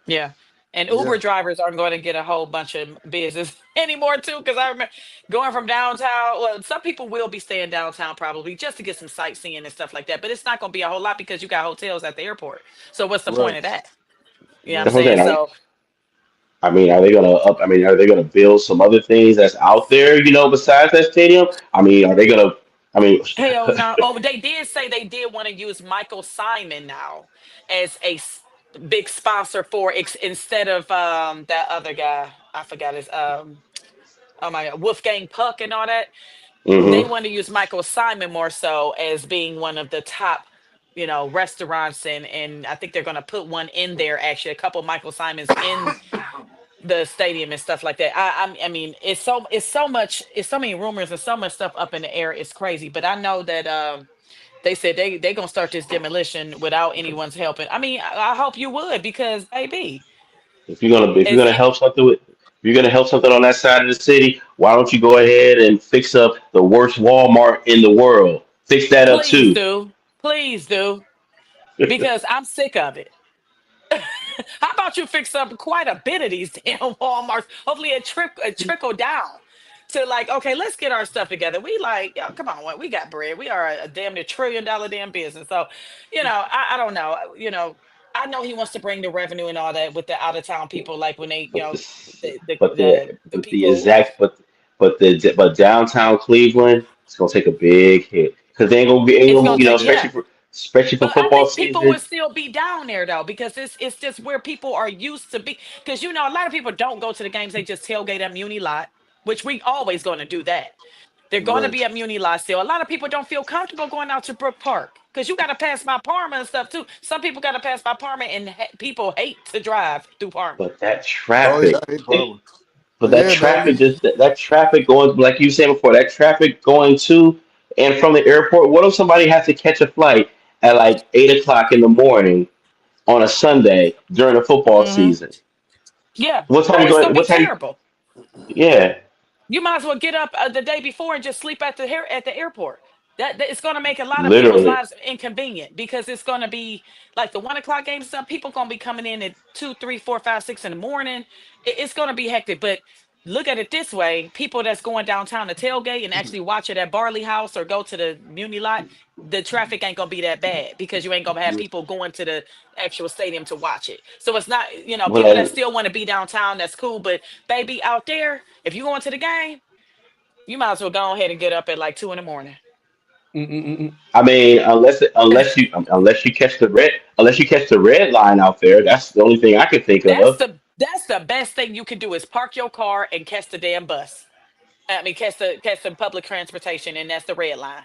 Yeah. And Yeah. Uber drivers aren't going to get a whole bunch of business anymore too. Because I remember going from downtown. Well, some people will be staying downtown probably just to get some sightseeing and stuff like that. But it's not going to be a whole lot because you got hotels at the airport. So what's the point Right. of that? You know what I'm Right. that's what I'm saying? saying. So Are they gonna up? I mean, are they gonna build some other things that's out there? Besides that stadium. I mean, are they gonna? I mean, hell no. Oh, they did say they did want to use Michael Simon now as big sponsor for instead of that other guy. I forgot his oh my god, Wolfgang Puck and all that. They hmm want to use Michael Simon more so as being one of the top, restaurants and I think they're going to put one in there actually, a couple Michael Simons in the stadium and stuff like that. I mean, it's so many rumors and so much stuff up in the air. It's crazy, but I know that they said they gonna start this demolition without anyone's helping. I mean, I hope you would because baby, if you're gonna it's help something on that side of the city, why don't you go ahead and fix up the worst Walmart in the world? Fix that up please too. do, please do, because I'm sick of it. How about you fix up quite a bit of these damn Walmarts? Hopefully, it trickle down to like, okay, let's get our stuff together. We like, yo, come on, we got bread. We are a damn near $1 trillion damn business. So, I don't know. I know he wants to bring the revenue and all that with the out of town people, like when they, But this, the but the the the but the people. exact but downtown Cleveland, it's gonna take a big hit because they ain't It's gonna gonna take, Yeah. yeah. especially for But I football think people season. would still be down there though, because it's just where people are used to be. Because a lot of people don't go to the games; they just tailgate at Muni Lot, which we always going to do that. They're going to Right. be at Muni Lot still. A lot of people don't feel comfortable going out to Brook Park because you got to pass by Parma and stuff too. Some people got to pass by Parma, and people hate to drive through Parma. But that Oh yeah, traffic, I hate it, Palmer. but But that yeah, man, traffic just that traffic going like you said before, that traffic going to and from the airport. What if somebody has to catch a flight at like 8 o'clock in the morning on a Sunday during the football Hmm. season? Yeah, What time oh, you it's gonna going? be What time? terrible. Yeah. You might as well get up the day before and just sleep at the airport. It's going to make a lot of people's Literally. lives inconvenient because it's going to be like the 1 o'clock games. Some people going to be coming in at 2, 3, 4, 5, 6 in the morning. It's going to be hectic. But look at it this way: people that's going downtown to tailgate and actually watch it at Barley House or go to the Muni Lot, the traffic ain't going to be that bad because you ain't going to have people going to the actual stadium to watch it. So it's not, people that Well, still want to be downtown. That's cool, but baby, out there, if you going to the game, you might as well go ahead and get up at like 2 in the morning. Mm-mm-mm. I mean, unless you catch the red line out there, that's the only thing I could think of. That's the best thing you can do is park your car and catch the damn bus. I mean, catch the public transportation, and that's the red line.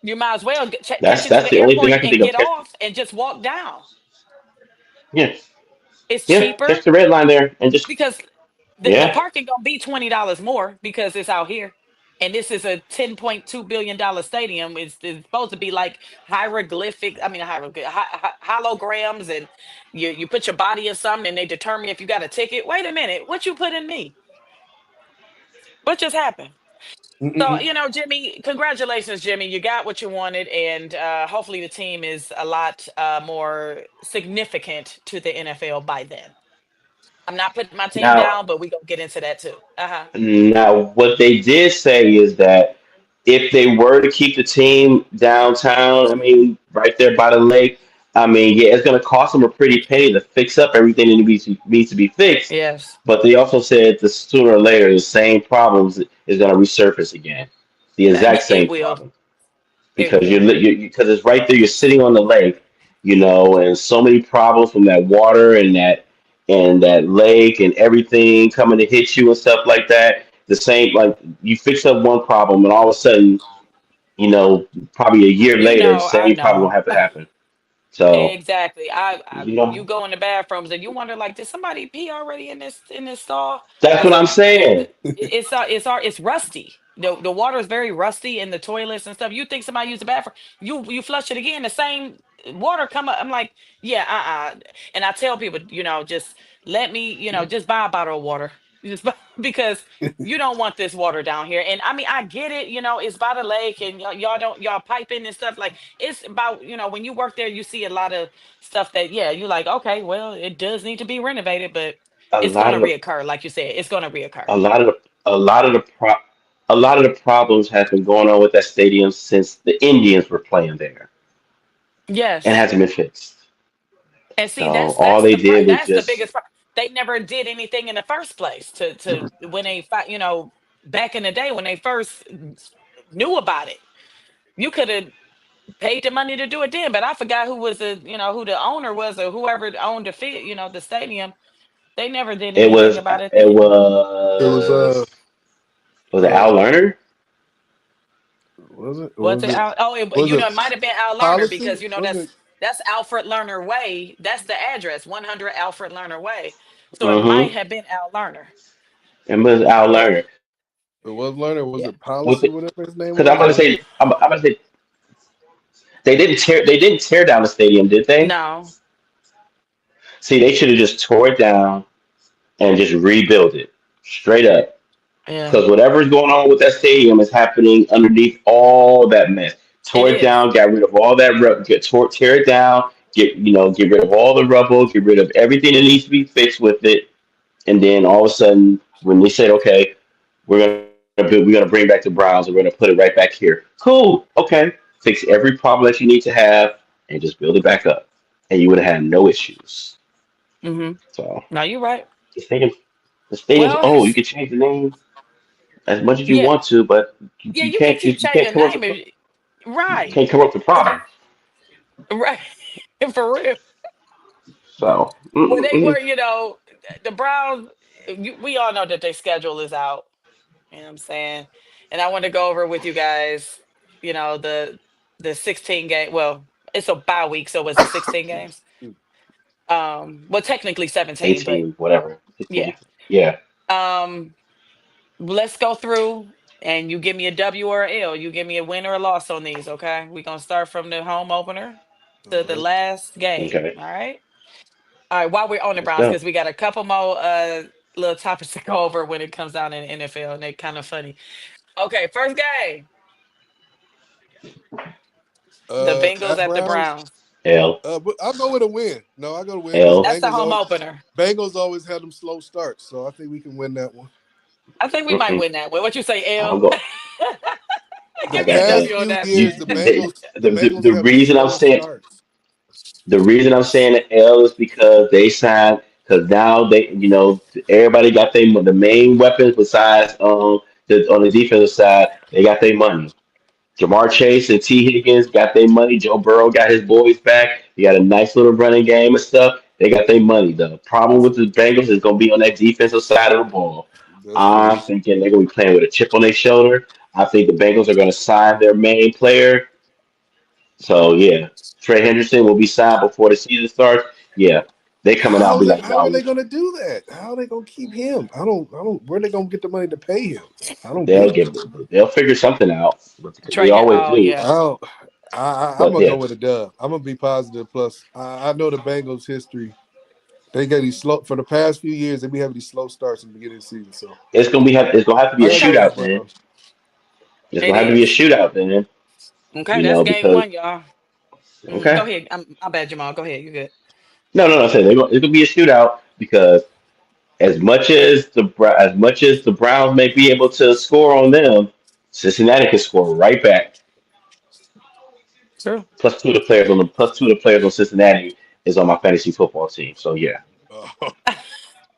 You might as well catch it to That's the the only thing airport I can and think of. get off and just walk down. Yeah, It's yeah, catch cheaper the red line there and just because the yeah. parking gonna be $20 more because it's out here. And this is a $10.2 billion stadium. It's supposed to be like hieroglyphic. I mean, holograms, and you put your body in something, and they determine if you got a ticket. Wait a minute, what you put in me? What just happened? So, Mm-mm. Jimmy, congratulations, Jimmy. You got what you wanted, and hopefully the team is a lot more significant to the NFL by then. I'm not putting my team Now, down, but we gonna get into that too. Uh-huh. now, what they did say is that if they were to keep the team downtown, I mean, right there by the lake, I mean, yeah, it's going to cost them a pretty penny to fix up everything that needs to be fixed. Yes, But they also said that sooner or later, the same problems is going to resurface again, the exact it same will. problem It because will. because it's right there. You're sitting on the lake, and so many problems from that water and that lake and everything coming to hit you and stuff like that. The same, like you fix up one problem, and all of a sudden, probably a year later, the I same problem will know. have to happen. So, Exactly. you You know, go in the bathrooms and you wonder, like, did somebody pee already in this stall? that's what Because I'm saying. it's rusty. The water is very rusty in the toilets and stuff. You think somebody used the bathroom, you flush it again, the same water come up. I'm like, yeah, And I tell people, just let me, just buy a bottle of water. Just because you don't want this water down here. And I mean, I get it, it's by the lake and y'all piping and stuff. Like it's about, when you work there, you see a lot of stuff that, yeah, you're like, okay, well, it does need to be renovated, but A it's lot gonna of the, reoccur, like you said, it's gonna reoccur. a lot of the, a lot of the a lot of the problems have been going on with that stadium since the Indians were playing there and Yes. hasn't been fixed. And see, So all they did was that's the just biggest part. They never did anything in the first place to when they back in the day when they first knew about it. You could have paid the money to do it then, but I forgot who was who the owner was or whoever owned the stadium. They never did it anything was about it it then. It was was it uh Al Lerner? was it or Was was it it Al? Oh, was it it might have been Al Lerner because policy? Was it that's Alfred Lerner Way. That's the address, 100 Alfred Lerner Way. So it might Mm-hmm. have been Al Lerner. It was Al Yeah, Lerner. it was learner? Was yeah. it policy? Whatever his name Because was. Or was it? I'm about to say they didn't tear down the stadium, did they? No, See, they should have just tore it down and just rebuild it straight up. yeah, Because whatever is going on with that stadium is happening underneath all that mess. it Tore it is. down, got rid of all that tear it down, get rid of all the rubble, get rid of everything that needs to be fixed with it, and then all of a sudden, when they said, okay, we're gonna bring back the Browns and we're gonna put it right back here. Cool, okay, fix every problem that you need to have and just build it back up, and you would have had no issues. Mm-hmm. So No, you're right. the stadium, the stadium's Well, old. You can change the name as much as you yeah, want to, but you, yeah. you You can can't keep you can't changing come up name, with you right, can't come up with problems. right, for real. So Well, they mm-mm-mm. were, the Browns. We all know that their schedule is out. You know what I'm saying? And I want to go over with you guys, the 16 game. Well, it's a bye week, so was it 16 games? Well, technically 17, but 18, whatever, yeah. 15. Yeah. Um, let's go through and you give me a W or a L. You give me a win or a loss on these, okay? We're gonna start from the home opener to All the right. last game. Okay. All right. All right, while we're on the Let's Browns, go. because we got a couple more. little topics to go over when it comes out in the NFL, and they're kind of funny. Okay, first game, the Bengals At at the Browns. Browns. L But I'll go with a win. No, I go to win because L. That's the home opener. Bengals always had them slow starts, so I think we can win that one. I think we might Mm-mm. win that one. What you say, I'm L? going. The I Give me a got past the W on few that. you. years, the Bengals The have reason I'm slow saying starts. the reason I'm saying the L is because they signed because now everybody got the main weapons besides on the defensive side they got their money. Jamar Chase and T. Higgins got their money. Joe Burrow got his boys back. He got a nice little running game and stuff. They got their money. The problem with the Bengals is going to be on that defensive side of the ball. That's true. I'm thinking they're going to be playing with a chip on their shoulder. I think the Bengals are going to sign their main player. So, yeah, Trey Henderson will be signed before the season starts. Yeah, they coming out and be like, How are no, they going to do that? How are they going to keep him? I don't. Where are they going to get the money to pay him? I don't they'll get it. get they'll figure something out because they Trey, always oh do. I yeah, don't. I'm But gonna yeah, go with a dub. I'm gonna be positive. Plus, I know the Bengals' history. They got these slow for the past few years. They be having these slow starts in the beginning of the season. So it's gonna have to be a I got to okay, go with the shootout then. Browns. It's it gonna have to be a is. shootout then. Okay, that's game Because one, y'all. Go okay, ahead. I'm bad, Jamal. Go ahead. You good? no. I said it's gonna be a shootout because as much as the Browns may be able to score on them, Cincinnati can score right back. True. Plus two of the players on Cincinnati is on my fantasy football team. So yeah, Uh,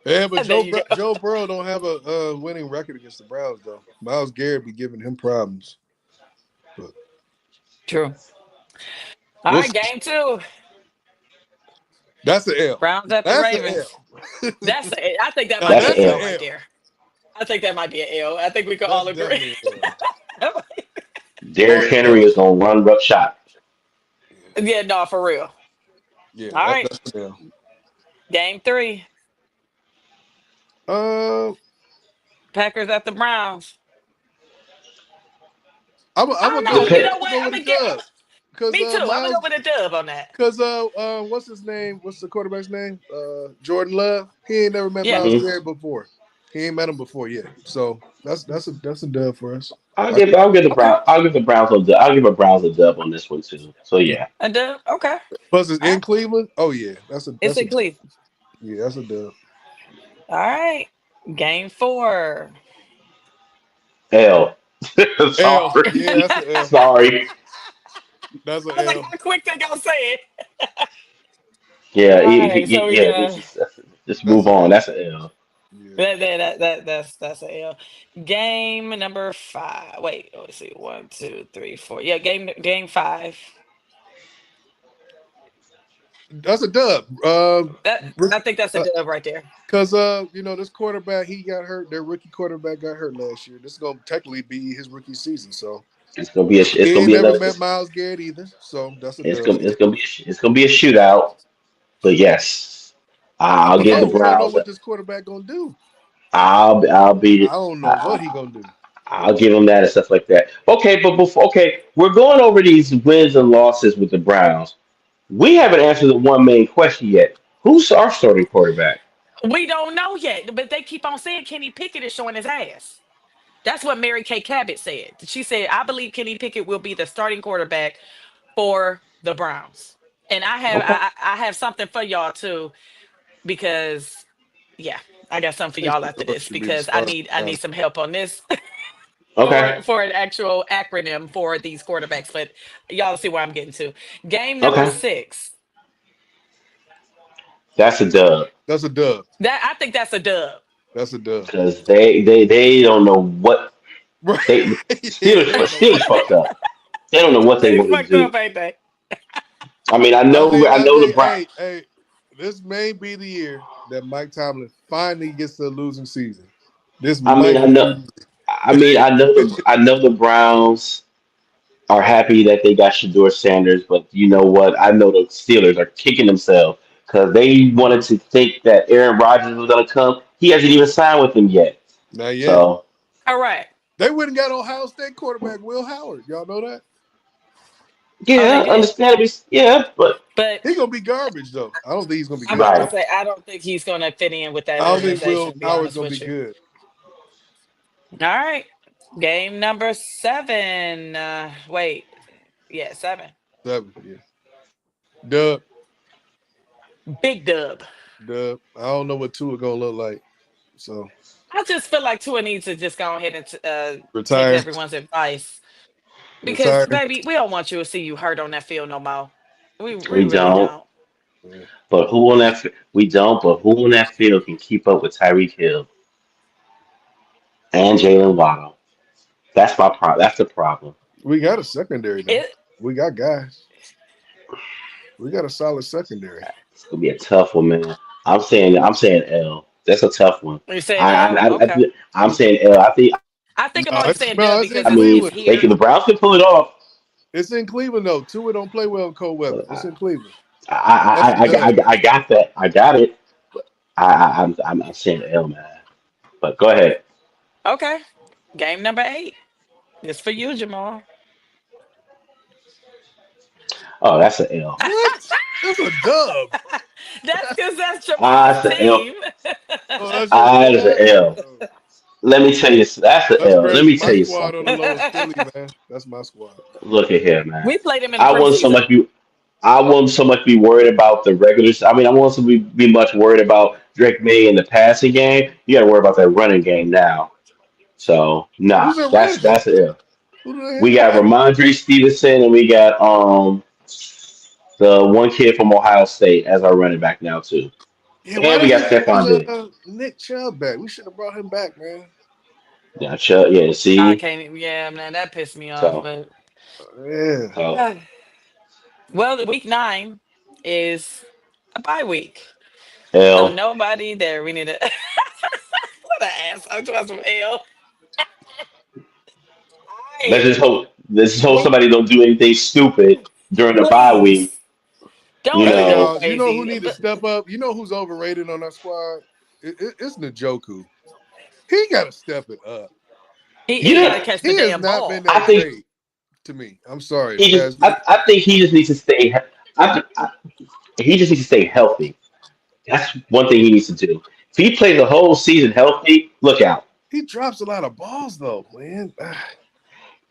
yeah, but There you go. Joe Burrow don't have a winning record against the Browns though. Miles Garrett be giving him problems. But True. All we'll right, see. game two. That's an L. Browns at the That's an Ravens. L. I think that Now might be that's an an that's an L L. right L. there. I think that might be an L. I think we can That's all agree. definitely an L. Derrick Hard Henry is pass. gonna run rough shot. Yeah, no, for real. Yeah, All right, that's an L. game three. Uh, Packers at the Browns. I'm I gonna don't know. go. You Depend. know I'm gonna what? go I'm with a gonna get. dub because Me too. I'm gonna go Miles. with a dub on that. Because what's his name? What's the quarterback's name? Jordan Love. He ain't never met Yeah. Miles hmm Garrett before. He ain't met him before yet. So that's a dub for us. I'll I, give I'll give the Okay. Brown I'll give the Browns I'll give the Browns a dub on this one too. So yeah. A dub. Okay. plus it's All in right. Cleveland. Oh yeah, It's in Cleveland. that's a dub. All right. Game four. L. L. Sorry. Yeah, that's an L. Sorry. That's an I was like, L. how quick they gonna say it? Yeah, All right. So we yeah. got Just That's move an on. L. That's an L. Yeah. that's a L. Game number five. Wait, let's see. One, two, three, four. Yeah, game five. That's a dub. I think that's a dub right there. Because this quarterback he got hurt. Their rookie quarterback got hurt last year. This is gonna technically be his rookie season. So It's he gonna ain't be never another. met Miles Garrett either. So that's a It's dub. gonna it's gonna be it's gonna be a shootout. But yes, I I'll don't give the know. We don't know Browns. what this quarterback gonna do. I'll I be. don't know what he gonna do. I'll give them that and stuff like that. Okay, but we're going over these wins and losses with the Browns. We haven't answered the one main question yet. Who's our starting quarterback? We don't know yet, but they keep on saying Kenny Pickett is showing his ass. That's what Mary Kay Cabot said. She said, "I believe Kenny Pickett will be the starting quarterback for the Browns." And Okay, I have something for y'all too because yeah, I got something for I think y'all after Shador this should be the because starter. I need some help on this okay, for an actual acronym for these quarterbacks. But y'all see where I'm getting to. Game number okay. 6. That's a dub That's a dub. That I think that's a dub. That's a dub. because they don't know what Right? they Yeah, they don't know what Steelers to do. fucked up. They don't know what they They want to fucked do. up, ain't they? I I know the think, Browns. hey, this may be the year that Mike Tomlin finally gets to a losing season. This I mean, might I be know. I mean, I know the Browns are happy that they got Shador Sanders, but you know what? I know the Steelers are kicking themselves because they wanted to think that Aaron Rodgers was going to come. He hasn't even signed with them yet. not yet. So, All right. They wouldn't got Ohio State quarterback Will Howard. Y'all know that? Oh, they Yeah, did. understandably. Yeah, but But He gonna be garbage though. I don't think he's gonna be I was good gonna though. right. say I don't think he's gonna fit in with that I don't think organization, Will to be Howard's honest gonna be with you. good. All right. Game number 7. Wait. Yeah, 7. 7, yeah. Dub, Big dub. Dub. I don't know what Tua gonna look like. So I just feel like Tua needs to just go ahead and take retire, everyone's advice because, retire. baby, we don't want you to see you hurt on that field no more. We We really don't. don't. Yeah. But who on that? We don't. But who on that field can keep up with Tyreek Hill and Jalen Waddle? That's my problem. That's the problem. We got a secondary though. It. We got guys. We got a solid secondary. It's gonna be a tough one, man. I'm saying L. That's a tough one. You saying I, I, L? I, Okay. I'm saying L. I think I'm No, only saying dub it's in because I it's mean, he's Cleveland. they can. here. The Browns can pull it off. It's in Cleveland though. Tua don't play well in cold weather. But It's in Cleveland. I, That's a dub. I got that. I got it. I'm saying L, man. But go ahead. Okay. Game number 8. It's for you, Jamal. Oh, that's an L. What? That's a dub. That's because that's Jamal's That's an L. team. Oh, that's your That's an squad. L. Oh, Let me tell you. That's an that's L. Let crazy. me My tell you squad on the something. low is Philly, man. That's my squad. Look at here, man. We played him in the I wouldn't so preseason. much be. I wouldn't so much be worried about the regular. I mean, I won't so be much worried about Drake May in the passing game. You got to worry about that running game now. So nah, Who's their running that's back? it. Who do they We have? got Ramondre Stevenson and we got the one kid from Ohio State as our running back now too. Yeah, why And we didn't got we bring Stephon Diggs. Nick Chubb back? We should have brought him back, man. Yeah, Chuck, yeah. I See, can't. Yeah, man, that pissed me off. so But Yeah. so well, week 9 is a bye week, so L. nobody there. We need to. What an ass! I'm trying some L. Let's Hey, just hope. Let's just hope well, somebody don't do anything stupid during the bye week. please don't You Hey, do nothing know, y'all, you know who crazy. need to But step up? You know who's overrated on our squad? It's Njoku. He got to step it up. he you got to know. catch the He has damn not been ball. I that think great to me. I'm sorry. he just. Past, I think he just needs to stay. He just needs to stay healthy. That's one thing he needs to do. If he plays the whole season healthy, look out. he drops a lot of balls, though, man.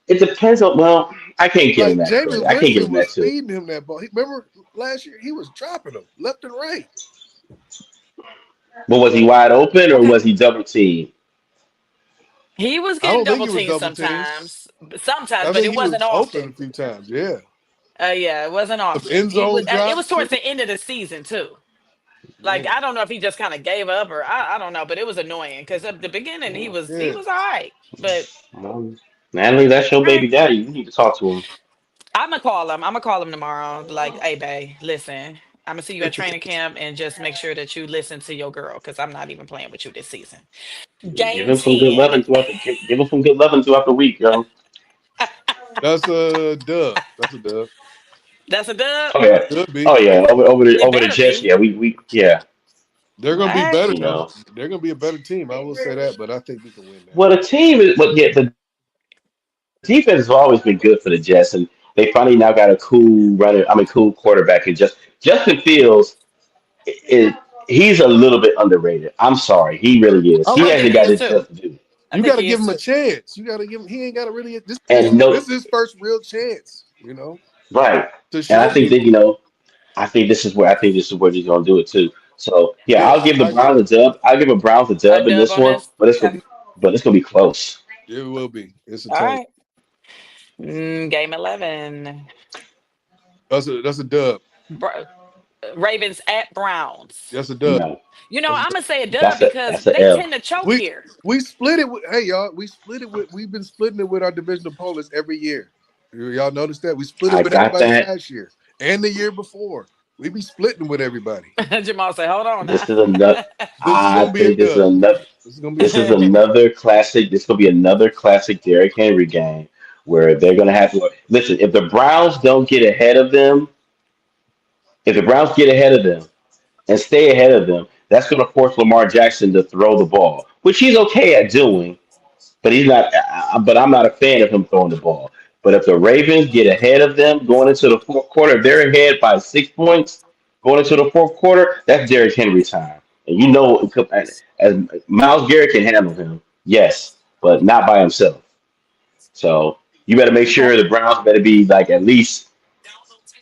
It depends on. Well, I can't give him Like that Jameis credit. I can't give Winston him was that too. feeding him that ball. Remember last year he was dropping them left and right. But was he wide open or Okay. was he double teamed? He was I getting don't think double he was teamed double teamed. sometimes, I but think it he wasn't was open a often. few times. Yeah, Yeah, it wasn't some often. end zone It was drops too. towards the end of the season too. Like Yeah, I don't know if he just kind of gave up or I don't know, but it was annoying because at the beginning he yeah. was all right. But Well, Natalie, that's your eh, baby daddy. You need to talk to him. I'm gonna call him. I'm gonna call him tomorrow. Be like, hey, babe, listen. I'm gonna see you at training camp and just make sure that you listen to your girl because I'm not even playing with you this season. Give Game him some good 10. loving throughout give him some good loving throughout the week, yo. That's a dub. That's a dub. That's a dub. Oh yeah, Could be. oh yeah. It Over the better Jets. be. Yeah, we yeah. They're All gonna be right. better You though. know. They're gonna be a better team. I will say that, but I think we can win that. Well, the team is, but yeah, the defense has always been good for the Jets, and they finally now got a cool runner. I mean, cool quarterback, and just Justin Fields is he's a little bit underrated. I'm sorry, he really is. I He I like think hasn't he him. got is his too. just due, I You think got to he give is him a too. chance. You got to give him. He ain't got to really. and This no, is his first real chance. right. To And I show think people. that I think this is where he's gonna do it too. So yeah, Yeah, I'll give the I agree. Browns a dub. I'll give the Browns a A dub in dub this on one, this. Okay. but it's gonna be close. It will be. It's a All tight. right. Game 11. That's a dub. Br- Ravens at Browns. That's a dub. No, You know, That's a I'm dub. gonna say a dub because that's a they L. tend to choke We here. we split it with. Hey y'all, we split it with. We've been splitting it with our division opponents every year. Y'all notice that we split it I with got everybody that. last year and the year before. We be splitting with everybody. Jamal say, "Hold on now." This is another. This is I gonna be a think this is dub. another. This is gonna be a This is dub. another classic. This will be another classic Derrick Henry game where they're gonna have to listen. If the Browns don't get ahead of them, if the Browns get ahead of them and stay ahead of them, that's gonna force Lamar Jackson to throw the ball, which he's okay at doing. But he's not. But I'm not a fan of him throwing the ball. But if the Ravens get ahead of them going into the fourth quarter, if they're ahead by 6 points going into the fourth quarter, that's Derrick Henry time. And you know, as Miles Garrett can handle him, yes, but not by himself. So you better make Okay. sure the Browns better be like at least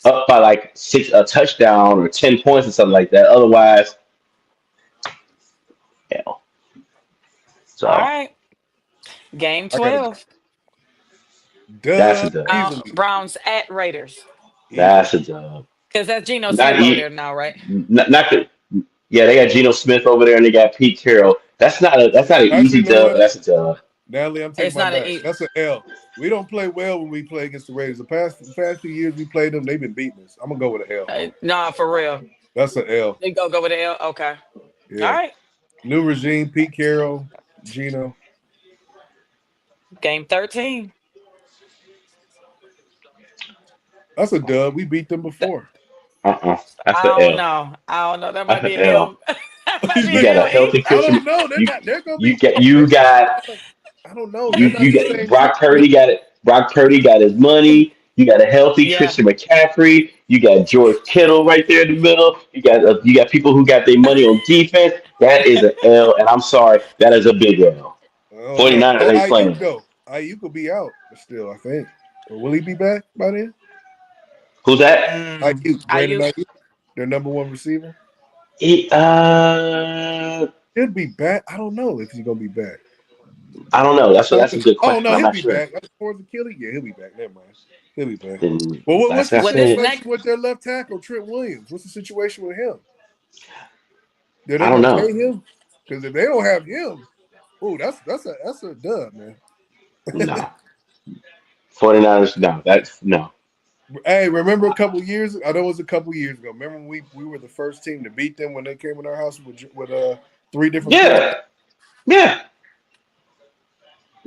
up by like a touchdown or 10 points or something like that. Otherwise, hell. All So right. Game I got a 12. that's a dub dub. easily. Browns at Raiders. Easily. That's a dub. Because that's Geno Not Smith over there e- now, right? not the, yeah, they got Geno Smith over there and they got Pete Carroll. That's not an Actually, easy you know dub, but what? that's a dub. Natalie, I'm taking It's my not an back. E. That's an L. We don't play well when we play against the Raiders. The past few years we played them, they've been beating us. I'm gonna go with an L. Nah, for real. That's an L. They go with the L. Okay. All Yeah. right. New regime, Pete Carroll, Gino. Game 13. That's a dub. We beat them Th- before. That's I the don't L. know. I don't know. That might That's be the an L. L. That might You be You an think? got a LE. healthy I Christian. don't know. They're You not. They're gonna you be. got They're you gonna be got like, I don't know. They're you not the got same team. Brock Purdy got it. Brock Purdy got his money. You got a healthy Yeah. Christian McCaffrey. You got George Kittle right there in the middle. You got people who got their money on defense. That is an L, and I'm sorry, that is a big L. Oh, I don't 49ers know. ain't Ayuk playing. though. Ayuk will be out still. I think. Or will he be back by then? Who's that? Ayuk, Are Brandon you? Ayuk, their number one receiver. He, He'll be back. I don't know if he's gonna be back. I don't know. That's a good Oh question. no, I'm he'll not be sure. back. As far as Achilles, yeah, he'll be back. Never mind. He'll be back. Then, Well, what's the like I Well, this said, next. situation with their left tackle, Trent Williams? What's the situation with him? Are they I don't gonna know. pay him? Because if they don't have him, oh, that's a dub, man. No. 49ers, no. That's no. Hey, remember a couple years? I know it was a couple years ago. Remember when we were the first team to beat them when they came in our house with three different quarters. Yeah. Yeah.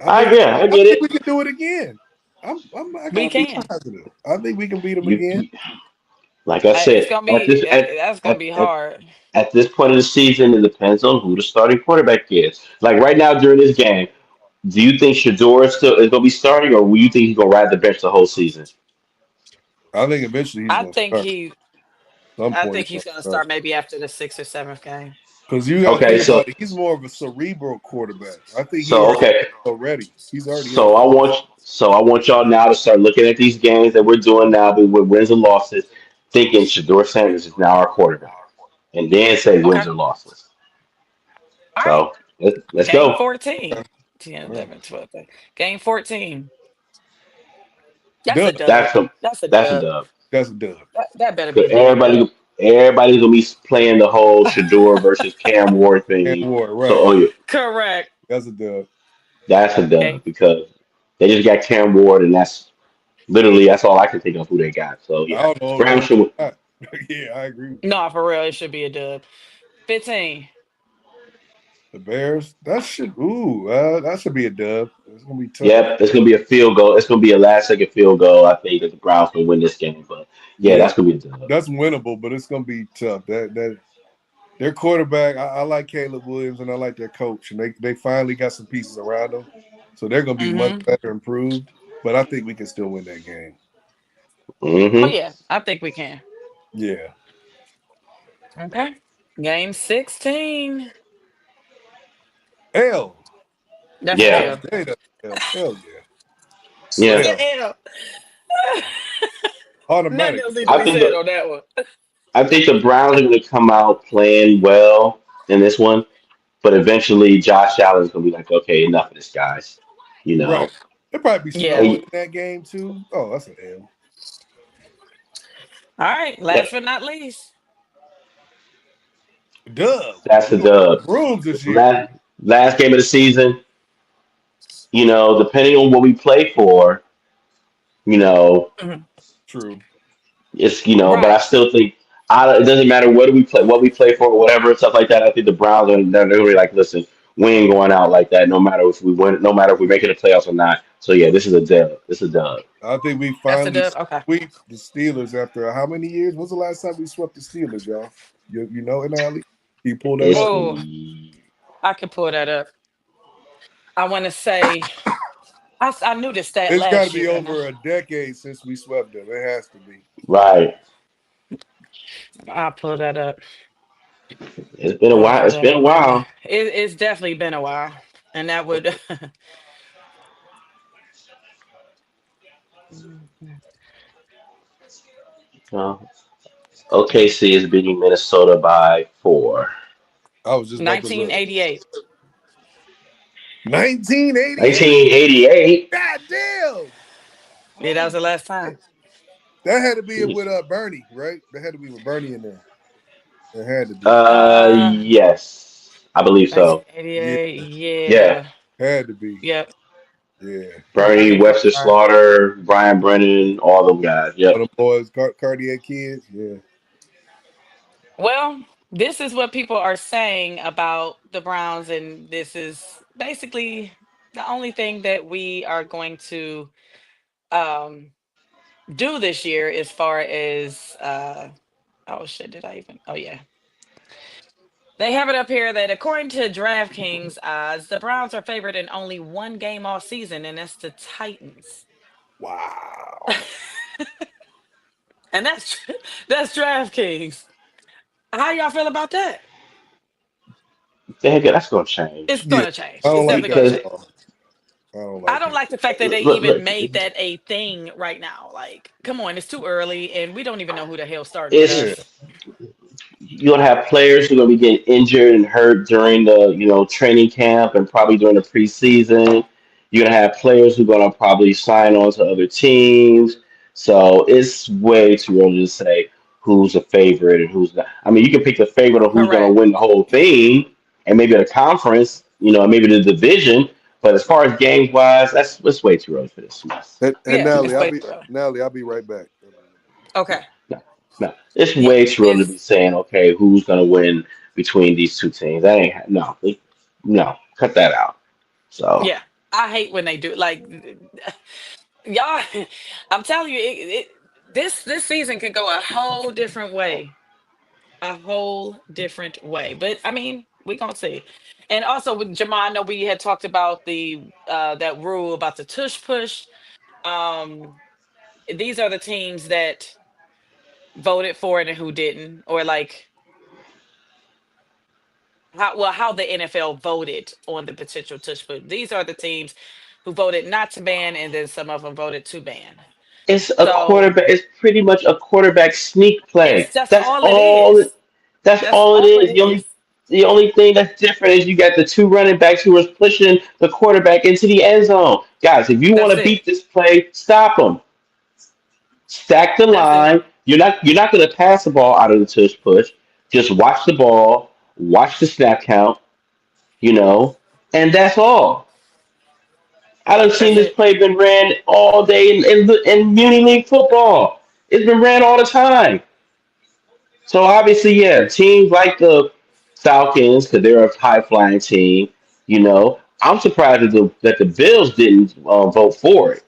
I think I I get think we it. can do it again. I We gotta be can. positive. I think we can beat them You, again. you like I It's said, gonna be. That's gonna at, be at hard. at this point of the season, it depends on who the starting quarterback is. Like right now during this game, do you think Shador is going to be starting, or will you think he's going to ride the bench the whole season? I think eventually he's I gonna think start. he. Some I point think he's he's gonna gonna start. start maybe after the sixth or seventh game. Because you got to Okay, think so about it. He's more of a cerebral quarterback. I think he so has okay, already. He's already in so it. I want y'all now to start looking at these games that we're doing now with wins and losses, thinking Shador Sanders is now our quarterback, and then say Okay. wins or losses. All right. So let's Game go. 14. 10, All right. 11, 12. Game 14. That's a Dub. dub. That's a That's a that's a dub. dub. That's a dub. That better be Cause a damn dub. everybody's gonna be playing the whole Shador versus Cam Ward And thing. Ward, So right. oh yeah, Correct. That's a dub. that's a Game. dub because they just got Cam Ward, and that's all I can think of who they got. So I yeah, don't know if Brown they should. not. Yeah, I agree with you. No, for real, it should be a dub. 15. The Bears, that should be a dub. It's gonna be tough. Yep, it's gonna be a field goal. It's gonna be a last second field goal. I think that the Browns can win this game. But yeah, Yeah, that's gonna be a dub. that's winnable, but it's gonna be tough. That their quarterback, I like Caleb Williams and I like their coach, and they finally got some pieces around them, so they're gonna be much Mm-hmm. better improved. But I think we can still win that game. Oh, Hmm. yeah. I think we can. Yeah. Okay. Game 16. L. That's an Yeah, L. Hey, that's L. Hell yeah. That's yeah. an L. L. Nothing Automatic. else need to I be think said the on that one. I think the Browns are gonna come out playing well in this one, but eventually Josh Allen's gonna be like, okay, enough of this, guys. You Right. know, There'll probably be Yeah. snowing hey, in that game too. Oh, that's an L. All right. yeah, Last but not least. Dub. that's We're the gonna get dub. brooms this year. Last game of the season. You know, depending on what we play for, you know, Mhm. True. but I Right. still think it doesn't matter what we play for, whatever and stuff like that. I think the Browns they're really like, listen, we ain't going out like that. No matter if we win, no matter if we make it the playoffs or not. So yeah, this is a dub. This is a dub. I think we That's a finally dub. Okay. sweep the Steelers after how many years? When's the last time we swept the Steelers, y'all? You know it, Ali? Can you pull that It's up? Oh, I can pull that up. I want to say I knew this stat It's got to last be year, and over a decade since we swept them. It has to be. Right. I'll pull that up. It's been a I'll while. do It's that been a on Monday. while. It's definitely been a while, and that would. Uh, OKC is beating Minnesota by 4. I was just about to look. 1988. 1988. 1988. God damn. Yeah, that was Holy the last shit. time. That had to be with Bernie, right? That had to be with Bernie in there. It had to be. Uh, Yes, I believe so. Yeah, 1988. Yeah, Yeah. had to be. Yep. Yeah. Let Bernie, me Webster confirm. Slaughter, Brian Brennan, all them guys. All Yep. them boys, Cartier kids. Yeah. Well, this is what people are saying about the Browns, and this is basically the only thing that we are going to um do this year as far as oh shit, did I even oh yeah. They have it up here that according to DraftKings odds, the Browns are favored in only one game all season, and that's the Titans. Wow. And that's that's DraftKings. How y'all feel about that? Dang it, that's gonna change It's Yeah. gonna I change. don't It's like definitely that gonna because at change. all. I don't I like don't it. like the fact that they look, even look, made that a thing right now. Like, come on, it's too early, and we don't even know who the hell's starting with Yeah. us. it's you're gonna have players who are gonna be getting injured and hurt during the training camp and probably during the preseason. You're gonna have players who are gonna probably sign on to other teams. So it's way too early to say who's a favorite and who's not. I mean, you can pick the favorite of who's gonna Correct. win the whole thing and maybe the conference, and maybe the division. But as far as games wise, that's way too early for this mess. And Yeah, it's Natalie, way too early. Natalie, I'll be right back. No, Okay. no, no. It's Yeah, way too early to be it's saying, okay, who's going to win between these two teams. That ain't, no, no, cut that out. So yeah. I hate when they do like y'all. I'm telling you, this season could go a whole different way, a whole different way. But I mean, we gonna see. And also with Jamal, I know we had talked about the that rule about the tush push. Um, these are the teams that voted for it and who didn't, or like how the NFL voted on the potential tush push. These are the teams who voted not to ban, and then some of them voted to ban. it's a So quarterback. It's pretty much a quarterback sneak play. it's that's all it is. That's That's all it all it is. The is. only the only thing that's different is you got the two running backs who are pushing the quarterback into the end zone. Guys, if you want That's to it. beat this play, stop them. Stack the That's it. line. You're not going to pass the ball out of the tush push. Just watch the ball, watch the snap count, you know, and that's all. I done seen That's this it. play been ran all day in Muni League football. It's been ran all the time. So obviously, yeah, teams like the Falcons, because they're a high flying team, I'm surprised that the Bills didn't vote for it.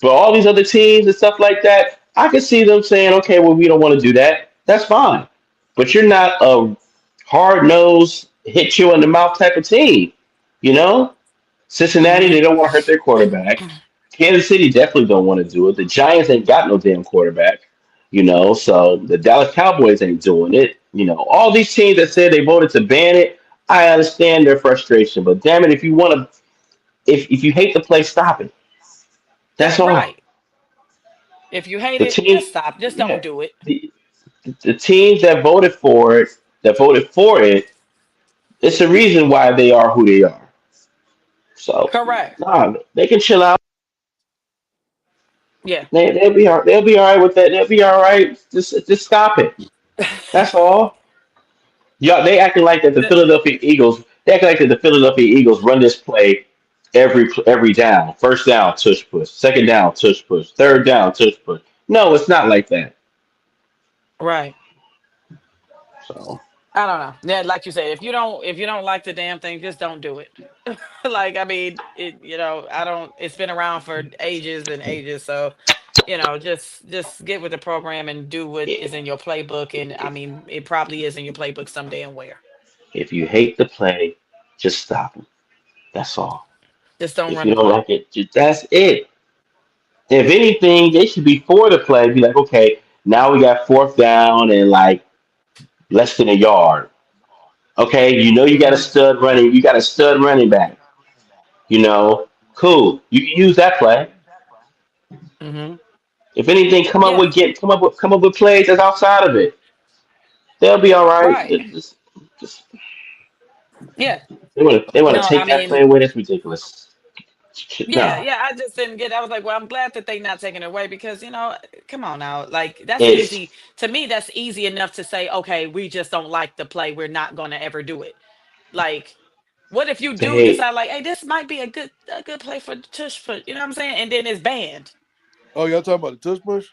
But all these other teams and stuff like that, I can see them saying, okay, well, we don't want to do that. That's fine. But you're not a hard nosed, hit you in the mouth type of team. You know? Cincinnati, Hmm. they don't want to hurt their quarterback. Kansas City definitely don't want to do it. The Giants ain't got no damn quarterback. So the Dallas Cowboys ain't doing it. All these teams that said they voted to ban it, I understand their frustration. But damn it, if you want to, if you hate the play, stop it. That's That all. right. If you hate The it, just team, stop. Just don't yeah, do it. the teams that voted for it, it's the reason why they are who they are. So, Correct. nah, they can chill out. Yeah. They'll be all right with that. They'll be all right. Just stop it. That's all. Yeah, they acting like that the The- Philadelphia Eagles. They acting like that the Philadelphia Eagles run this play every down. First down, tush push. Second down, tush push. Third down, tush push. No, it's not like that. right. So I don't know. Yeah, like you said, if you don't like the damn thing, just don't do it. Like I mean, I don't. It's been around for ages and ages, so just get with the program and do what is in your playbook. And I mean, it probably is in your playbook someday and where. if you hate the play, just stop them. That's all. Just don't If run you the don't play. like it, that's it. If anything, they should be for the play. Be like, okay, now we got fourth down and like less than a yard. Okay, you know you got a Hmm. stud running. You got a stud running back. Cool. You can use that play. Hmm. If anything, Yeah. come up with plays that's outside of it. They'll be all right. Right. Just Yeah. they want to No, I take that play mean, away. That's ridiculous. yeah, No, yeah. I just didn't get. I was like, well, I'm glad that they not taking it away because come on now. Like that's it's easy to me. That's easy enough to say, okay, we just don't like the play. We're not going to ever do it. Like, what if you do they decide, like, hey, this might be a good play for the tush put. You know what I'm saying? And then it's banned. Oh, y'all talking about the tush push?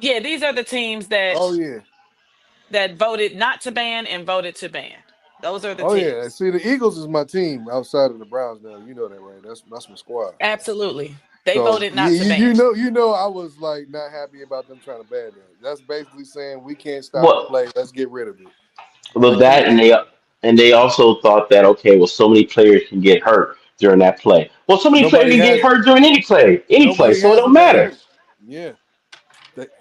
Yeah, these are the teams Oh that yeah, voted not to ban and voted to ban. Those are the oh yeah. teams. See, the Eagles is my team outside of the Browns. Now you know that, right? That's my squad. Absolutely, they So voted you, not to you you ban. know you know I was like not happy about them trying to ban that. That's basically saying we can't stop the what play. Let's get rid of it. with Like, come that, on. and they also thought that okay, well, so many players can get hurt during that play. Well, so many players Nobody can get has hurt during any play, nobody so it don't hasn't got matter. hurt. Yeah,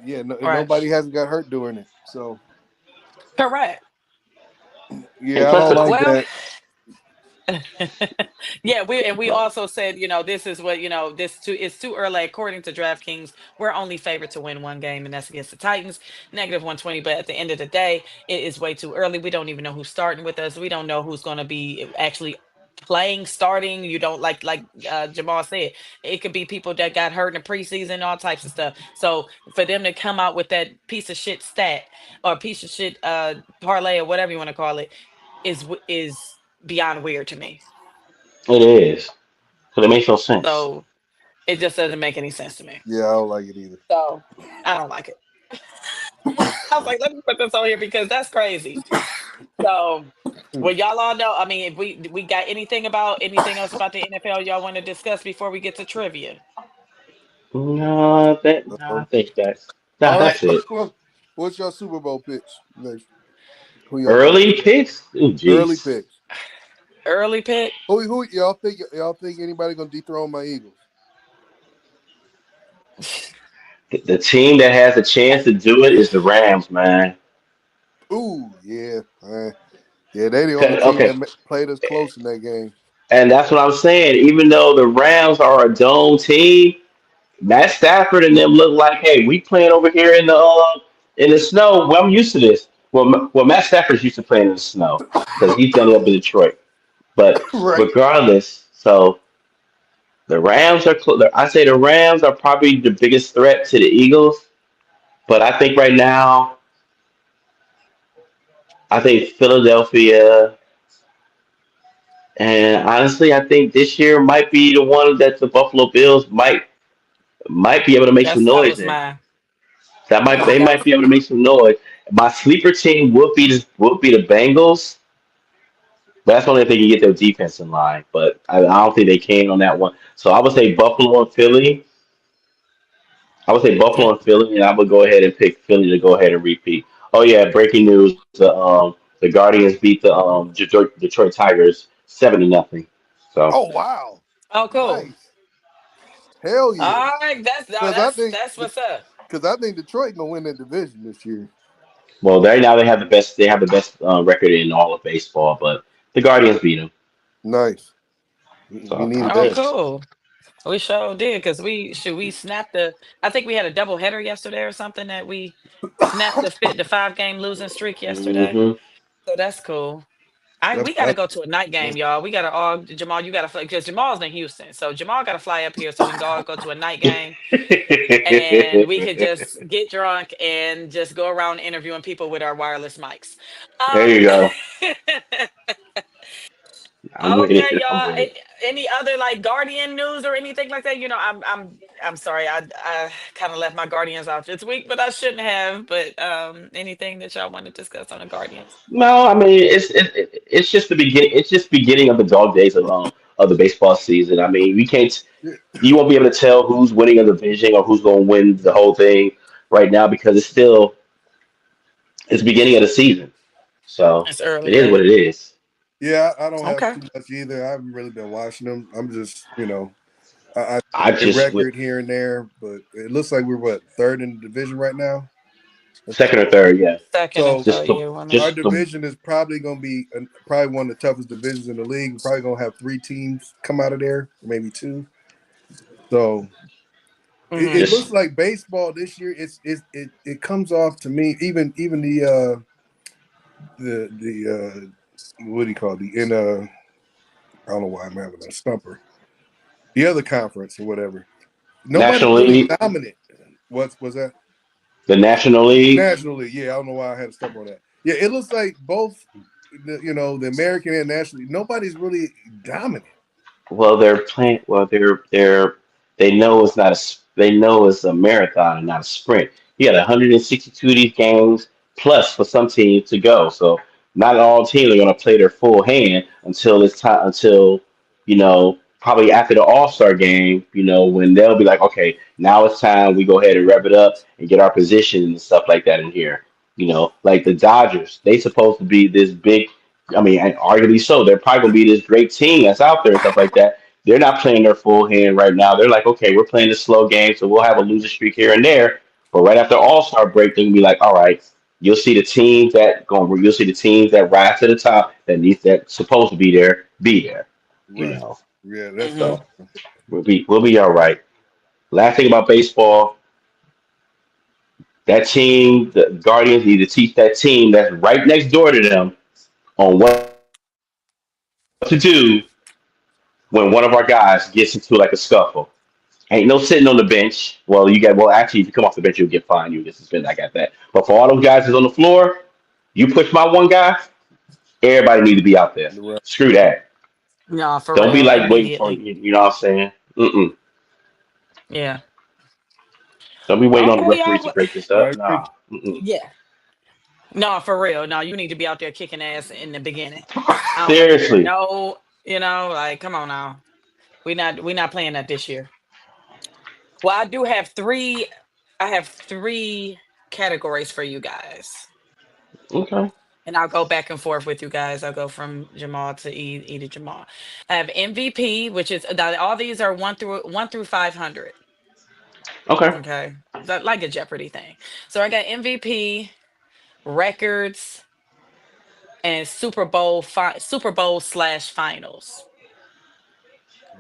yeah. No, Right. nobody hasn't got hurt doing it. So Correct. And yeah, I plus, don't like Well, that. yeah, we also said, this is what, it's too early. According to DraftKings, we're only favored to win one game, and that's against the Titans, -120. But at the end of the day, it is way too early. We don't even know who's starting with us. We don't know who's going to be actually playing, starting. You don't like Jamal said, it could be people that got hurt in the preseason, all types of stuff. So for them to come out with that piece of shit stat or piece of shit parlay or whatever you want to call it is beyond weird to me. it is, because it makes no sense. So it just doesn't make any sense to me. Yeah, I don't like it either. So I don't like it. I was like, let me put this on here because that's crazy. So well, y'all all know. I mean, if we got anything else about the NFL y'all want to discuss before we get to trivia? No, I Um, think all right. that's it. What's your Super Bowl picks next? Who y'all got? Early picks? Oh, Early jeez. picks. Early pick. Who y'all think anybody gonna dethrone my Eagles? The team that has a chance to do it is the Rams, man. Ooh, yeah, yeah. They the only team Okay, that played us close in that game. and that's what I'm saying. Even though the Rams are a dome team, Matt Stafford and them look like, hey, we playing over here in the snow. Well, I'm used to this. Well, Matt Stafford's used to playing in the snow because he's done it up in Detroit. But Right. regardless, so the Rams are. I say the Rams are probably the biggest threat to the Eagles. But I think right now, I think Philadelphia, and honestly, I think this year might be the one that the Buffalo Bills might be able to make some That noise was in. mine. They That might was be able to make some noise. My sleeper team would be the Bengals, but that's only if they can get their defense in line. But I don't think they can on that one. So I would say Buffalo and Philly. I would say okay. Buffalo and Philly, and I would go ahead and pick Philly to go ahead and repeat. Oh yeah, breaking news: the Guardians beat the Detroit Tigers 7-0. So Oh wow, Oh, cool. nice. Hell yeah. All right, that's no, Because I think that's what's up. because I think Detroit gonna win that division this year. well, right now they have the best record in all of baseball, but the Guardians beat them. Nice. We So needed Oh, that. cool. We sure did because we snapped the. I think we had a double header yesterday or something that we snapped the 5 game losing streak yesterday. hmm So that's cool. That's We got to go to a night game, y'all. We got to all Jamal. You got to fly because Jamal's in Houston, so Jamal got to fly up here so we can all go to a night game and we could just get drunk and just go around interviewing people with our wireless mics. there you go. I'm with Okay, it. I'm y'all. with it. Any other like Guardian news or anything like that? I'm sorry. I kind of left my Guardians out this week, but I shouldn't have. But anything that y'all want to discuss on the Guardians? No, I mean it's just the beginning. It's just beginning of the dog days of the baseball season. I mean, we can't. You won't be able to tell who's winning a division or who's going to win the whole thing right now because it's the beginning of the season. So It's early, it is yeah. what it is. Yeah, I don't have Okay. too much either. I haven't really been watching them. I'm just, I I a just went record here and there, but it looks like we're what, third in the division right now. That's second or third, yeah. Second and so Just third the year one. our just the division is probably going to be probably one of the toughest divisions in the league. We're probably going to have three teams come out of there, maybe two. So it Mm-hmm. looks just like baseball this year. It comes off to me. Even the what do you call it? The in I don't know why I'm having a stumper. The other conference or whatever. Nobody's National really League, dominant. What was that? the National League. National League. Yeah, I don't know why I had to stump on that. Yeah, it looks like both. The American and National League. Nobody's really dominant. Well, they're playing. Well, they know it's not they know it's a marathon and not a sprint. You got 162 of these games plus for some teams to go. So not all teams are going to play their full hand until it's time. Until probably after the All Star game. When they'll be like, okay, now it's time. We go ahead and rev it up and get our position and stuff like that in here. Like the Dodgers, they supposed to be this big. I mean, and arguably so. They're probably going to be this great team that's out there and stuff like that. They're not playing their full hand right now. They're like, okay, we're playing a slow game, so we'll have a loser streak here and there. But right after All Star break, they're gonna be like, all right, you'll see the teams that rise to the top that supposed to be there. You Right. know, Yeah, that's Mm-hmm. true. so we'll be all right. Last thing about baseball, that team, the Guardians need to teach that team that's right next door to them on what to do when one of our guys gets into like a scuffle. Ain't no sitting on the bench. Well, actually, if you come off the bench, you'll get fined. You get suspended. I got that. But for all those guys that's on the floor, you push my one guy, everybody need to be out there. Right. Screw that. No, for Don't be real. like waiting for Immediately. you know what I'm saying. Mm-mm. Yeah. Don't be waiting on the Okay, referees y'all. to break this I up. agree. Nah. Mm-mm. Yeah. No, for real. No, you need to be out there kicking ass in the beginning. I don't want to hear Seriously. no, like come on now. We not playing that this year. Well, I have three categories for you guys. Okay. And I'll go back and forth with you guys. I'll go from Jamal to E to Jamal. I have MVP, which is all these are one through 500. Okay. Okay. Like a Jeopardy thing. So I got MVP, records, and Super Bowl/finals.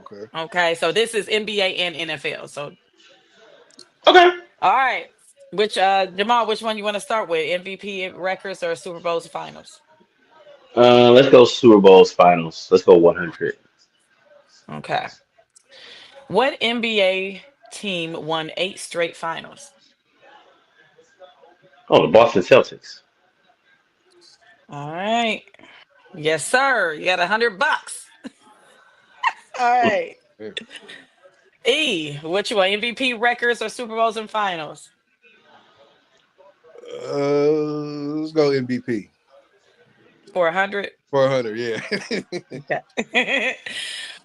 Okay. Okay. So this is NBA and NFL. So Okay. all right. Which Jamal, which one you want to start with? MVP records or Super Bowls finals? Let's go Super Bowl's finals. Let's go 100. Okay. What NBA team won 8 straight finals? Oh, the Boston Celtics. All right. Yes, sir. You got $100. All right. Yeah. What you want? MVP records or Super Bowls and finals? Let's go MVP For 100. 400. Yeah. Okay.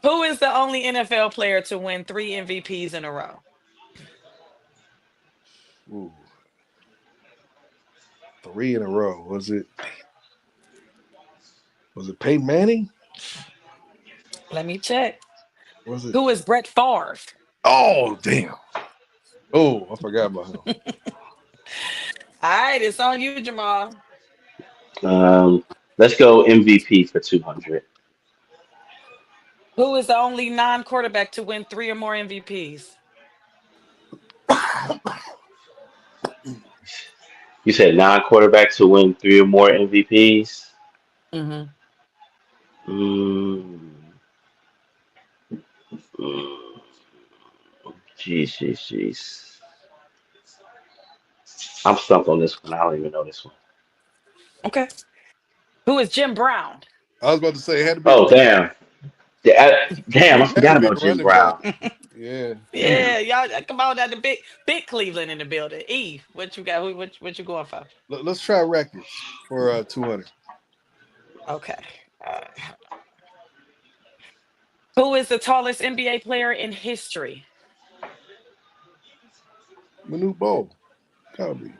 Who is the only NFL player to win 3 MVPs in a row? Ooh, three in a row. Was it Peyton Manning? Let me check. Was it? Who is Brett Favre? Oh, damn. Oh, I forgot about him. All right, it's on you, Jamal. Um, let's go MVP for 200. Who is the only non-quarterback to win 3 or more MVPs? You said non-quarterback to win three or more MVPs. Hmm. Mm, mm, jeez, jeez, jeez. I'm stumped on this one. I don't even know this one. Okay. Who is Jim Brown? I was about to say it had to be a Oh, damn. Damn, I had to forgot be about a Jim running back. Brown. Yeah. Damn. Yeah, y'all come on down to big Cleveland in the building. E, what you got? What you going for? Let's try records for 200. Okay. Uh, who is the tallest NBA player in history? Manute Bowl. Gotta be.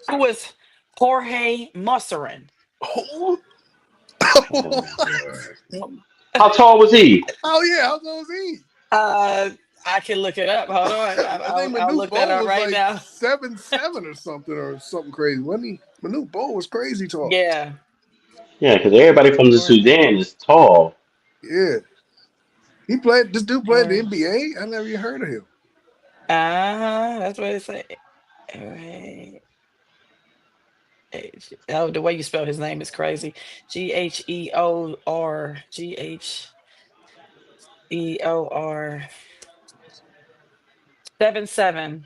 Who is Jorge Masserin? Oh, Oh, Lord. How tall was he? oh yeah, how old was he? Uh, I can look it up. Hold on. I think I'll Manute look that Bol up was right like now. 7'7" or something crazy, wasn't he? Manute Bol was crazy tall. Yeah. Yeah, because everybody from the Or- Sudan is tall. Yeah, he played. This dude played in or- the NBA. I never even heard of him. That's what it say. Right. Oh, the way you spell his name is crazy. Gheor 7'7".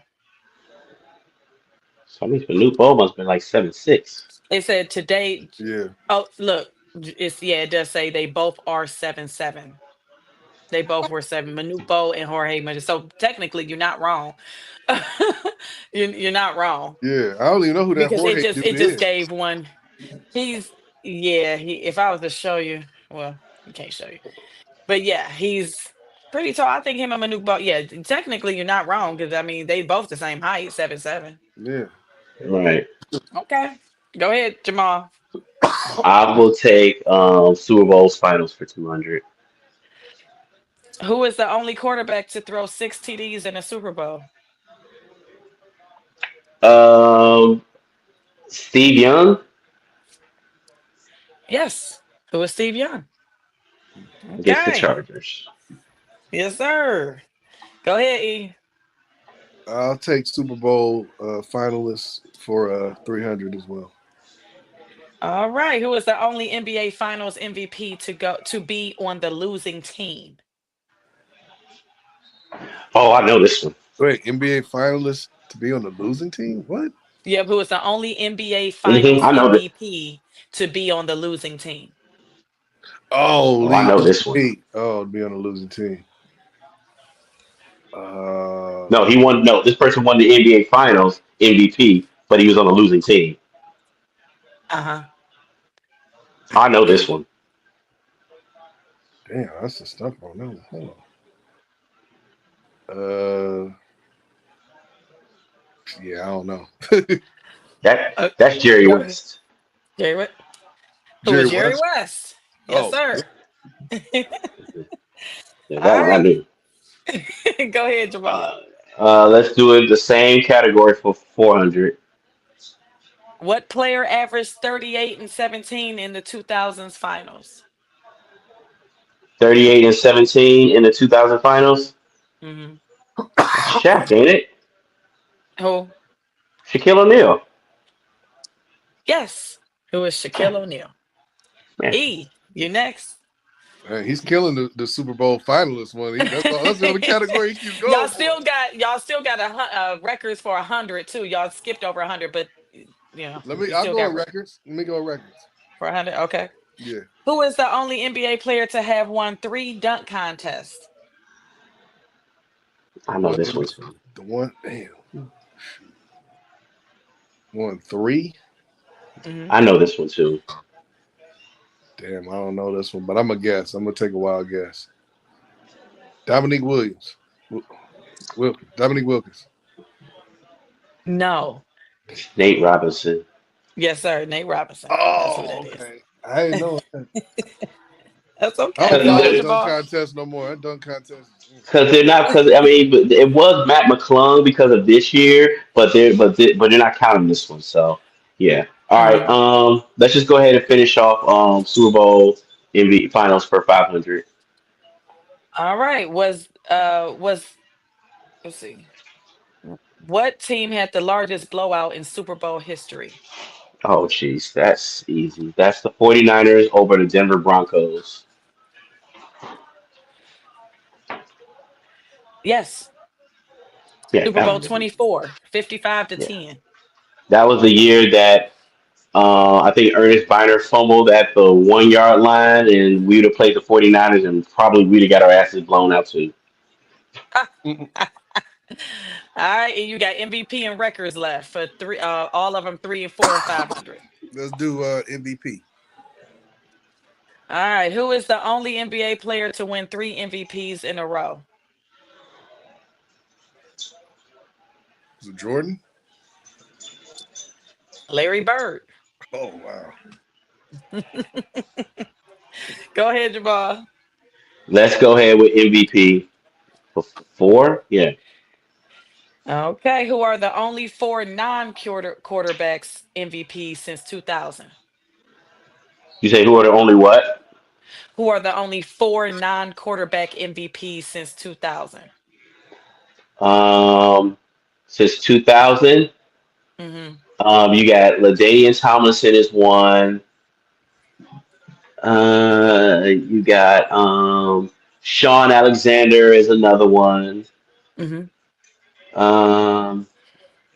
So I mean, Manute Bol must have been like 7'6". It said today. Yeah, Oh, look, it's yeah. It does say they both are 7'7". They both were seven. Manupo and Jorge Mendes. So technically, you're not wrong. You're not wrong yeah. I don't even know who that because Jorge dude it just is. gave one. He's yeah. He if I was to show you, well, you can't show you, but yeah, he's pretty tall. I think him and Manupo. Yeah, technically, you're not wrong because I mean they both the same height, 7'7". Yeah. Right. Okay, go ahead, Jamal. I will take Super Bowl's finals for 200. Who is the only quarterback to throw six TDs in a Super Bowl? Um, Steve Young Yes. Who is Steve Young? against the Okay. Chargers. Yes, sir. Go ahead, E. I'll take Super Bowl finalists for 300 as well. All right. Who is the only NBA Finals MVP to be on the losing team? Oh, I know this one. Wait, NBA finalists to be on the losing team? What? Yep. Who is the only NBA Finals I know that. MVP to be on the losing team? Oh, Oh, I lead know this one. eight. Oh, to be on the losing team. Uh, No, he won. No, this person won the NBA Finals MVP, but he was on a losing team. Uh huh. I know this one. damn, that's the stuff on that one. Hold on. Yeah, I don't know. That's Jerry Go ahead. West. Jerry West. Who Jerry is Jerry West. West? Yes, Oh, sir. Yeah, All that one I right. knew. Go ahead, Jamal. Uh, let's do it the same category for 400. What player averaged 38 and 17 in the 2000s finals? 38 and 17 in the 2000 finals. Hmm. That's Shaq, ain't it? Who? Shaquille O'Neal. Yes. Who is Man, Shaquille O'Neal? man. E, you next. man, he's killing the Super Bowl finalist one. That's the only category he keeps going for. y'all still got records for 100 too. Y'all skipped over 100, but you I'll still go got on records. Let me go on records. for 100. Okay. Yeah. Who is the only NBA player to have won 3 dunk contests? I know One, this one too. the one, damn, one, three. Hmm. I know this one too. Damn, I don't know this one, but I'm gonna guess. I'm gonna take a wild guess. Dominique Williams. Wilkins. Dominique Wilkins. No. Nate Robinson. Yes, sir. Nate Robinson. That's who Oh, that is. okay. I didn't know that. That's I okay. don't Go follow ahead, dunk Jamal. contests no more. That dunk contest. Because they're not. Because I mean, but it was Matt McClung because of this year, but they're not counting this one. So yeah. All right. Mhm. Let's just go ahead and finish off Super Bowl MVP finals for 500. All right. Was let's see. What team had the largest blowout in Super Bowl history? Oh, jeez, that's easy. That's the 49ers over the Denver Broncos. Yes. Yeah, Super Bowl 24, 55 to yeah. 10. That was the year that I think Ernest Biner fumbled at the 1 yard line, and we would have played the 49ers, and probably we'd have got our asses blown out too. All right, and you got MVP and records left for three. All of them 3 and 4 and 500. Let's do MVP. All right, who is the only NBA player to win 3 MVPs in a row? Is it Jordan? Larry Bird. Oh wow. Go ahead, Jamal. Let's go ahead with MVP for four. Yeah. Okay, who are the only four non-quarterbacks MVP since 2000? You say who are the only what? Who are the only four non-quarterback MVPs since 2000? Um, since 2000, Hmm. you got LaDainian Tomlinson is one. You got Sean Alexander is another one. Hmm. Um,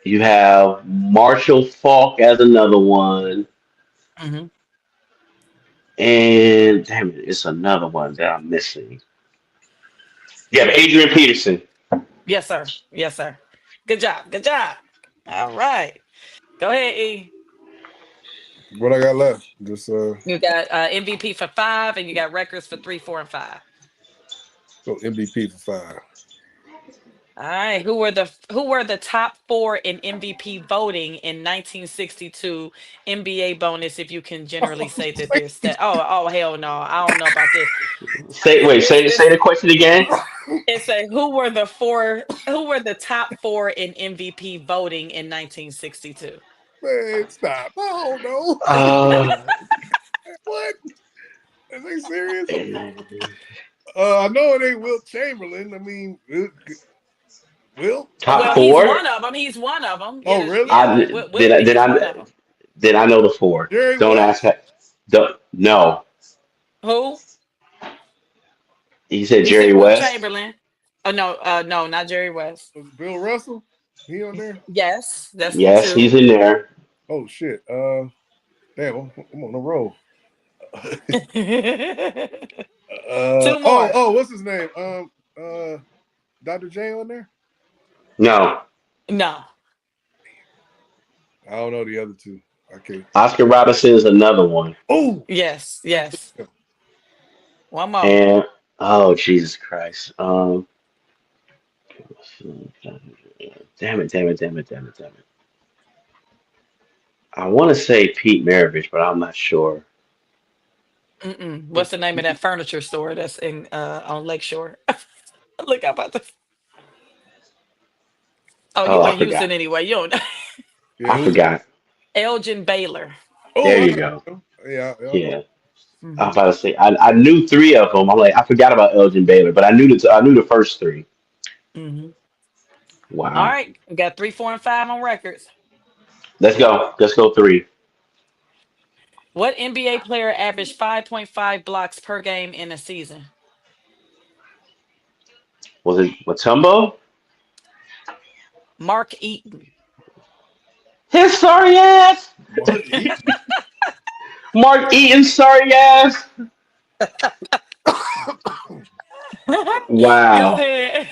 you have Marshall Falk as another one. Hmm. And damn it, it's another one that I'm missing. You have Adrian Peterson. Yes, sir. Yes, sir. Good job. Good job. All right. Go ahead, E. What I got left? Just You got MVP for five, and you got records for three, four, and five. go MVP for 5. All right. Who were the top four in MVP voting in 1962? NBA bonus if you can generally say that there's that. Oh hell no. I don't know about this. Say This wait, this say this the question again. It's a who were the top four in MVP voting in 1962? Man, stop! I don't know. Uh, What? Is they serious? I know it ain't Wilt Chamberlain. I mean, Will? top Well, he's four. one of them. He's one of them. Oh, Yeah, really? yeah. I Wilt then is one I of them. then I know the four. Jerry Don't ask West? that. Don't no. Who? He said You Jerry said Wilt West. Chamberlain. Oh no, no, not Jerry West. Was Bill Russell? He on there? Yes, that's the Yes, two. he's in there. Oh shit. Damn, I'm on the roll. Two more. What's his name? Dr. J on there? No, No. I don't know the other two. Okay. Oscar Robinson is another one. Oh, Yes, that's yes. him. One more. And oh Jesus Christ. Damn it, damn it, damn it, damn it, damn it. I want to say Pete Maravich, but I'm not sure. Mm-mm. What's the name of that furniture store that's in on Lakeshore? Look up at the. Oh, Oh, you I in forgot. Houston anyway. You don't know. Yeah, I who's that? forgot. Elgin Baylor. Oh, There I you know go. him. Yeah, I know. Yeah. I was Hmm. about to say I knew three of them. I'm like I forgot about Elgin Baylor, but I knew the first three. Hmm. All Wow. right, we got three, four, and five on records. Let's go. Let's go three. What NBA player averaged 5.5 blocks per game in a season? Was it Matumbo? Mark Eaton. His sorry ass. Mark Eaton. Mark Eaton sorry ass. Go Wow. ahead.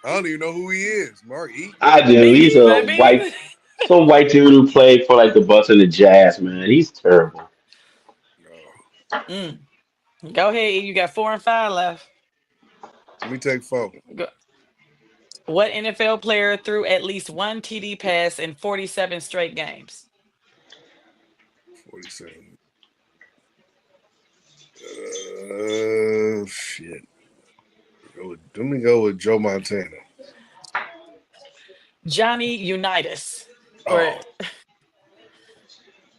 I don't even know who he is. Mark Eaton. I do. Me He's a neither. Me white neither. some white dude who played for like the Bucks and the Jazz, man. He's terrible. No. Mm. Go ahead. You got four and five left. Let me take 4. Go. What NFL player threw at least one TD pass in 47 straight games? 47. Shit. Let me go with Joe Montana. Johnny Unitas. Or Oh,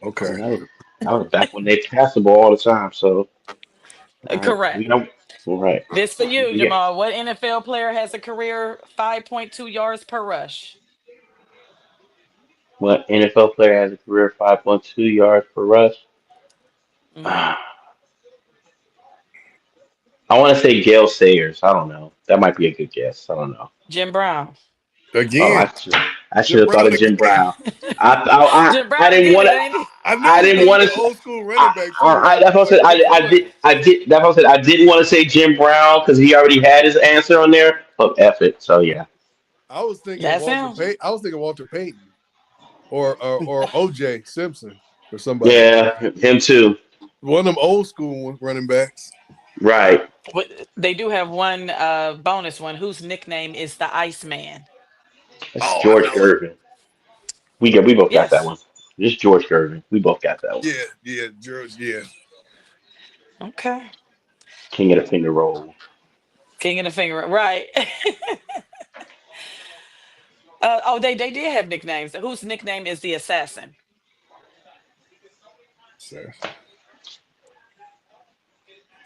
okay. Oh, that was back when they passed the ball all the time. So we correct. don't. All right. This for you, Yeah. Jamal. What NFL player has a career 5.2 yards per rush? What NFL player has a career 5.2 yards per rush? Hmm. I want to say Gale Sayers. I don't know. That might be a good guess. I don't know. Jim Brown. Oh, Again, I should Jim have thought Brown of Jim again. Brown. I Jim I Brown didn't did want it, to. ain't he? I I knew didn't he want was an to. old school running back too. That's what I said. Like Chris Ward. That's what I said. I didn't want to say Jim Brown because he already had his answer on there. But F it. So yeah. I was thinking That's Walter him. Payton. I was thinking Walter Payton or OJ Simpson or somebody. Yeah, him too. One of them old school running backs. Right. They do have one bonus one whose nickname is the Iceman. That's Oh, I George know it. Gervin. We both got that Yes. one. Just George Gervin. We both got that one. Yeah, George, yeah. Okay. King of the finger roll. King of the finger. Right. Oh, they did have nicknames. Whose nickname is the assassin? So,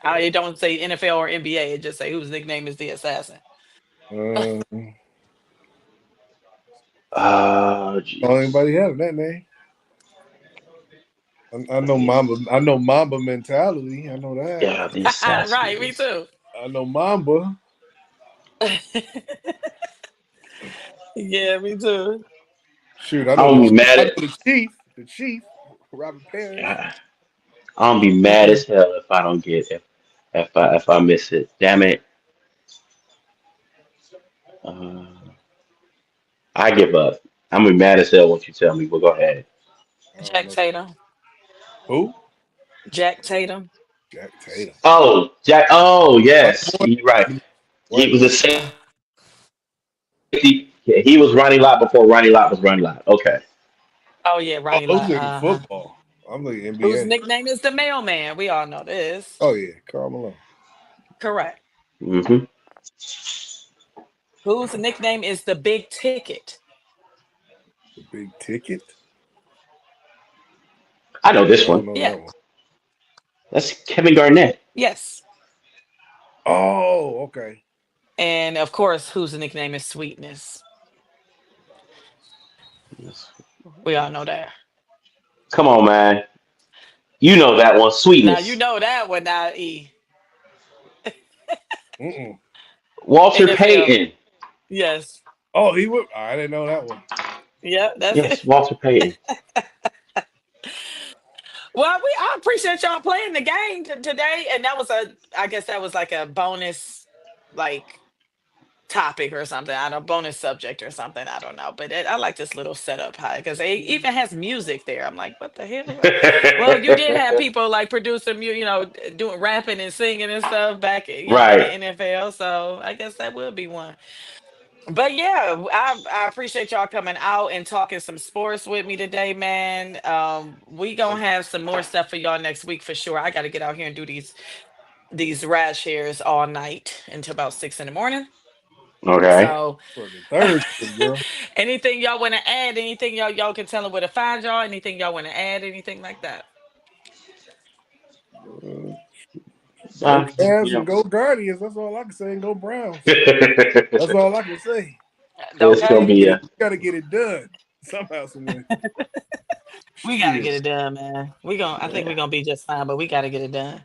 It don't say NFL or NBA. It just say whose nickname is the assassin. um, don't Jeez. anybody have that name? I know Mamba. I know Mamba mentality. I know that. Yeah, the assassin Right, me is. too. I know Mamba. Yeah, me too. Shoot, I'm gonna be mad I at. know the chief. The chief, Robert Parrish. I'm gonna be mad as hell if I don't get if I miss it. Damn it. Uh, I give up. I'm gonna be mad as hell once you tell me. But go ahead. I don't Jack know Tatum. who. Jack Tatum. Jack Tatum. Oh, Jack. Oh, White yes. boy. You're right. He White was boy. a safety. Yeah, he was Ronnie Lott before Ronnie Lott was Ronnie Lott. Okay. Oh yeah, Oh, Ronnie those Lott. niggas Uh-huh. football. I'm looking Whose NBA. nickname is the mailman? We all know this. Oh yeah, Karl Malone. Correct. Hmm. Whose nickname is the big ticket? The big ticket. I know I this don't one. know Yeah. that one. That's Kevin Garnett. Yes. Oh, okay. And of course, whose nickname is Sweetness? Yes. We all know that. Come on, man. You know that one. Now you Sweetness. know that one now, Mm-mm. Walter NFL. Payton. Yes. Oh, he would. I didn't know that one. Yeah, that's Yes, it. Walter Payton. Well, I appreciate y'all playing the game today. And that was I guess that was like a bonus, like topic or something. I don't bonus subject or something. I don't know. But I like this little setup high because it even has music there. I'm like, what the hell? Well, you did have people like producing, doing rapping and singing and stuff back, in the Right. NFL. So I guess that will be one. But yeah, I appreciate y'all coming out and talking some sports with me today, man. We gonna have some more stuff for y'all next week for sure. I got to get out here and do these rad shares all night until about 6 in the morning. Okay. So, For the third shift, girl. anything y'all want to add? Anything y'all can tell them where to find y'all? Anything y'all want to add? Anything like that? Uh, go You Cavs and know. go Guardians. That's all I can say. And go Browns. That's all I can say. It's We gonna Okay, gotta be get it. a We gotta get it done somehow, some way. we gotta get Shit. it done, man. I think we're yeah, gonna be just fine, but we gotta get it done.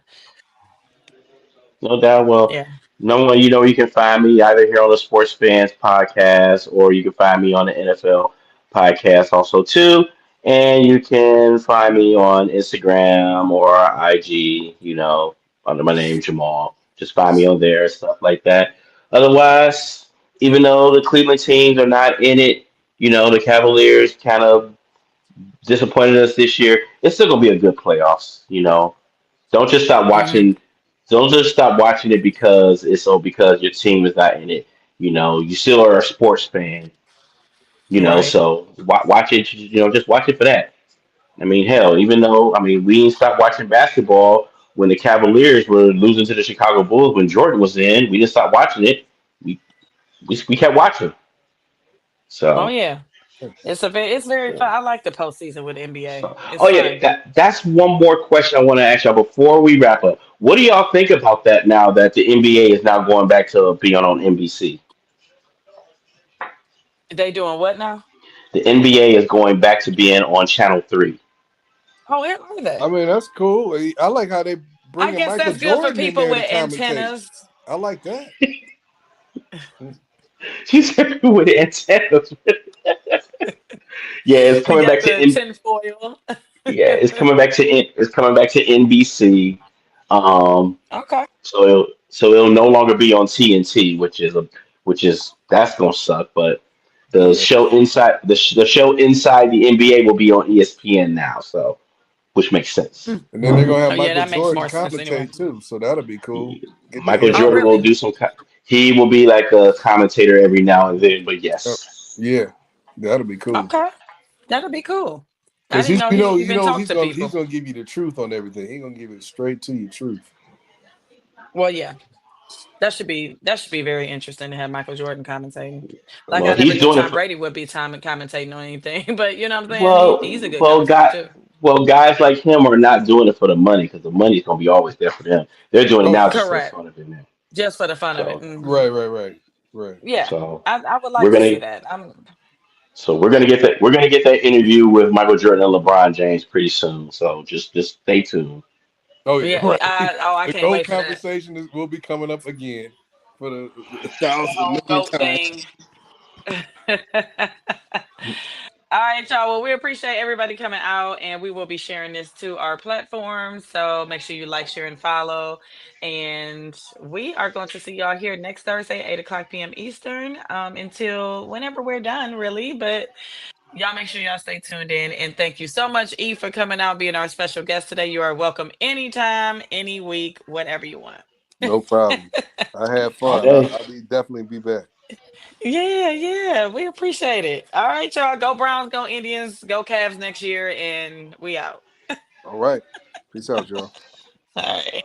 no doubt. Well, Yeah. no one, you can find me either here on the Sports Fans podcast or you can find me on the NFL podcast also too. And you can find me on Instagram or IG, under my name Jamal. Just find me on there, stuff like that. Otherwise, even though the Cleveland teams are not in it, the Cavaliers kind of disappointed us this year. It's still gonna be a good playoffs. Don't just stop Hmm. watching. Don't just stop watching it because your team is not in it. You still are a sports fan. Right. So watch it. Just watch it for that. I mean, hell, even though we didn't stop watching basketball when the Cavaliers were losing to the Chicago Bulls when Jordan was in. We didn't stop watching it. We we kept watching. Oh So. yeah. It's very fun. I like the postseason with NBA. So, It's oh yeah, fun. that's one more question I want to ask y'all before we wrap up. What do y'all think about that now that the NBA is now going back to being on NBC? They doing what now? The NBA is going back to being on Channel 3. Oh, where are I they? mean, that's cool. I like how they I bringing guess Michael that's good for Jordan in people there to with commentate. antennas. I like that. She said with antennas. Yeah, it's We coming got back to the tinfoil. yeah, it's coming back to NBC. Um, Okay. so it'll no longer be on TNT, which is that's gonna suck. But the Yeah. show inside the show inside the NBA will be on ESPN now, so which makes sense. And then they're gonna Oh have yeah, Michael that makes Jordan more sense anyway. commentate too, so that'll be cool. He- Get the Michael Oh energy. Jordan will really? do he will be like a commentator every now and then, but Yep. yes. Yeah, that'll be cool. Okay. That'll be cool. I Because didn't he's, know you he know, you even know, talked to he's people. gonna give you the truth on everything. He's gonna give it straight to you, truth. Well, yeah, that should be very interesting to have Michael Jordan commentating. Like I Well, never he's knew doing it Tom for Brady would be time and commentating on anything, but you know what I'm saying? He's a well, good well, commentator too. guys like him are not doing it for the money because the money's gonna be always there for them. They're doing it Oh, now for just for sure. the Correct. fun of it, man. Just for the fun of it. So, Hmm. Right, right, right, right. Yeah, so I would we're like to gonna see that. we're gonna get that interview with Michael Jordan and LeBron James pretty soon. So just stay tuned. Oh yeah, Yeah, right. I The can't gold wait for that. conversation will be coming up again for the The thousand whole million goat times. thing. All right, y'all. Well, we appreciate everybody coming out, and we will be sharing this to our platforms. So make sure you like, share, and follow. And we are going to see y'all here next Thursday, 8 o'clock p.m. Eastern, until whenever we're done, really. But y'all make sure y'all stay tuned in. And thank you so much, E, for coming out, being our special guest today. You are welcome anytime, any week, whatever you want. No problem. I had All fun. day. I'll be definitely be back. Yeah, yeah, we appreciate it. All right, y'all. Go Browns, go Indians, go Cavs next year, and we out. All right. Peace out, y'all. All right.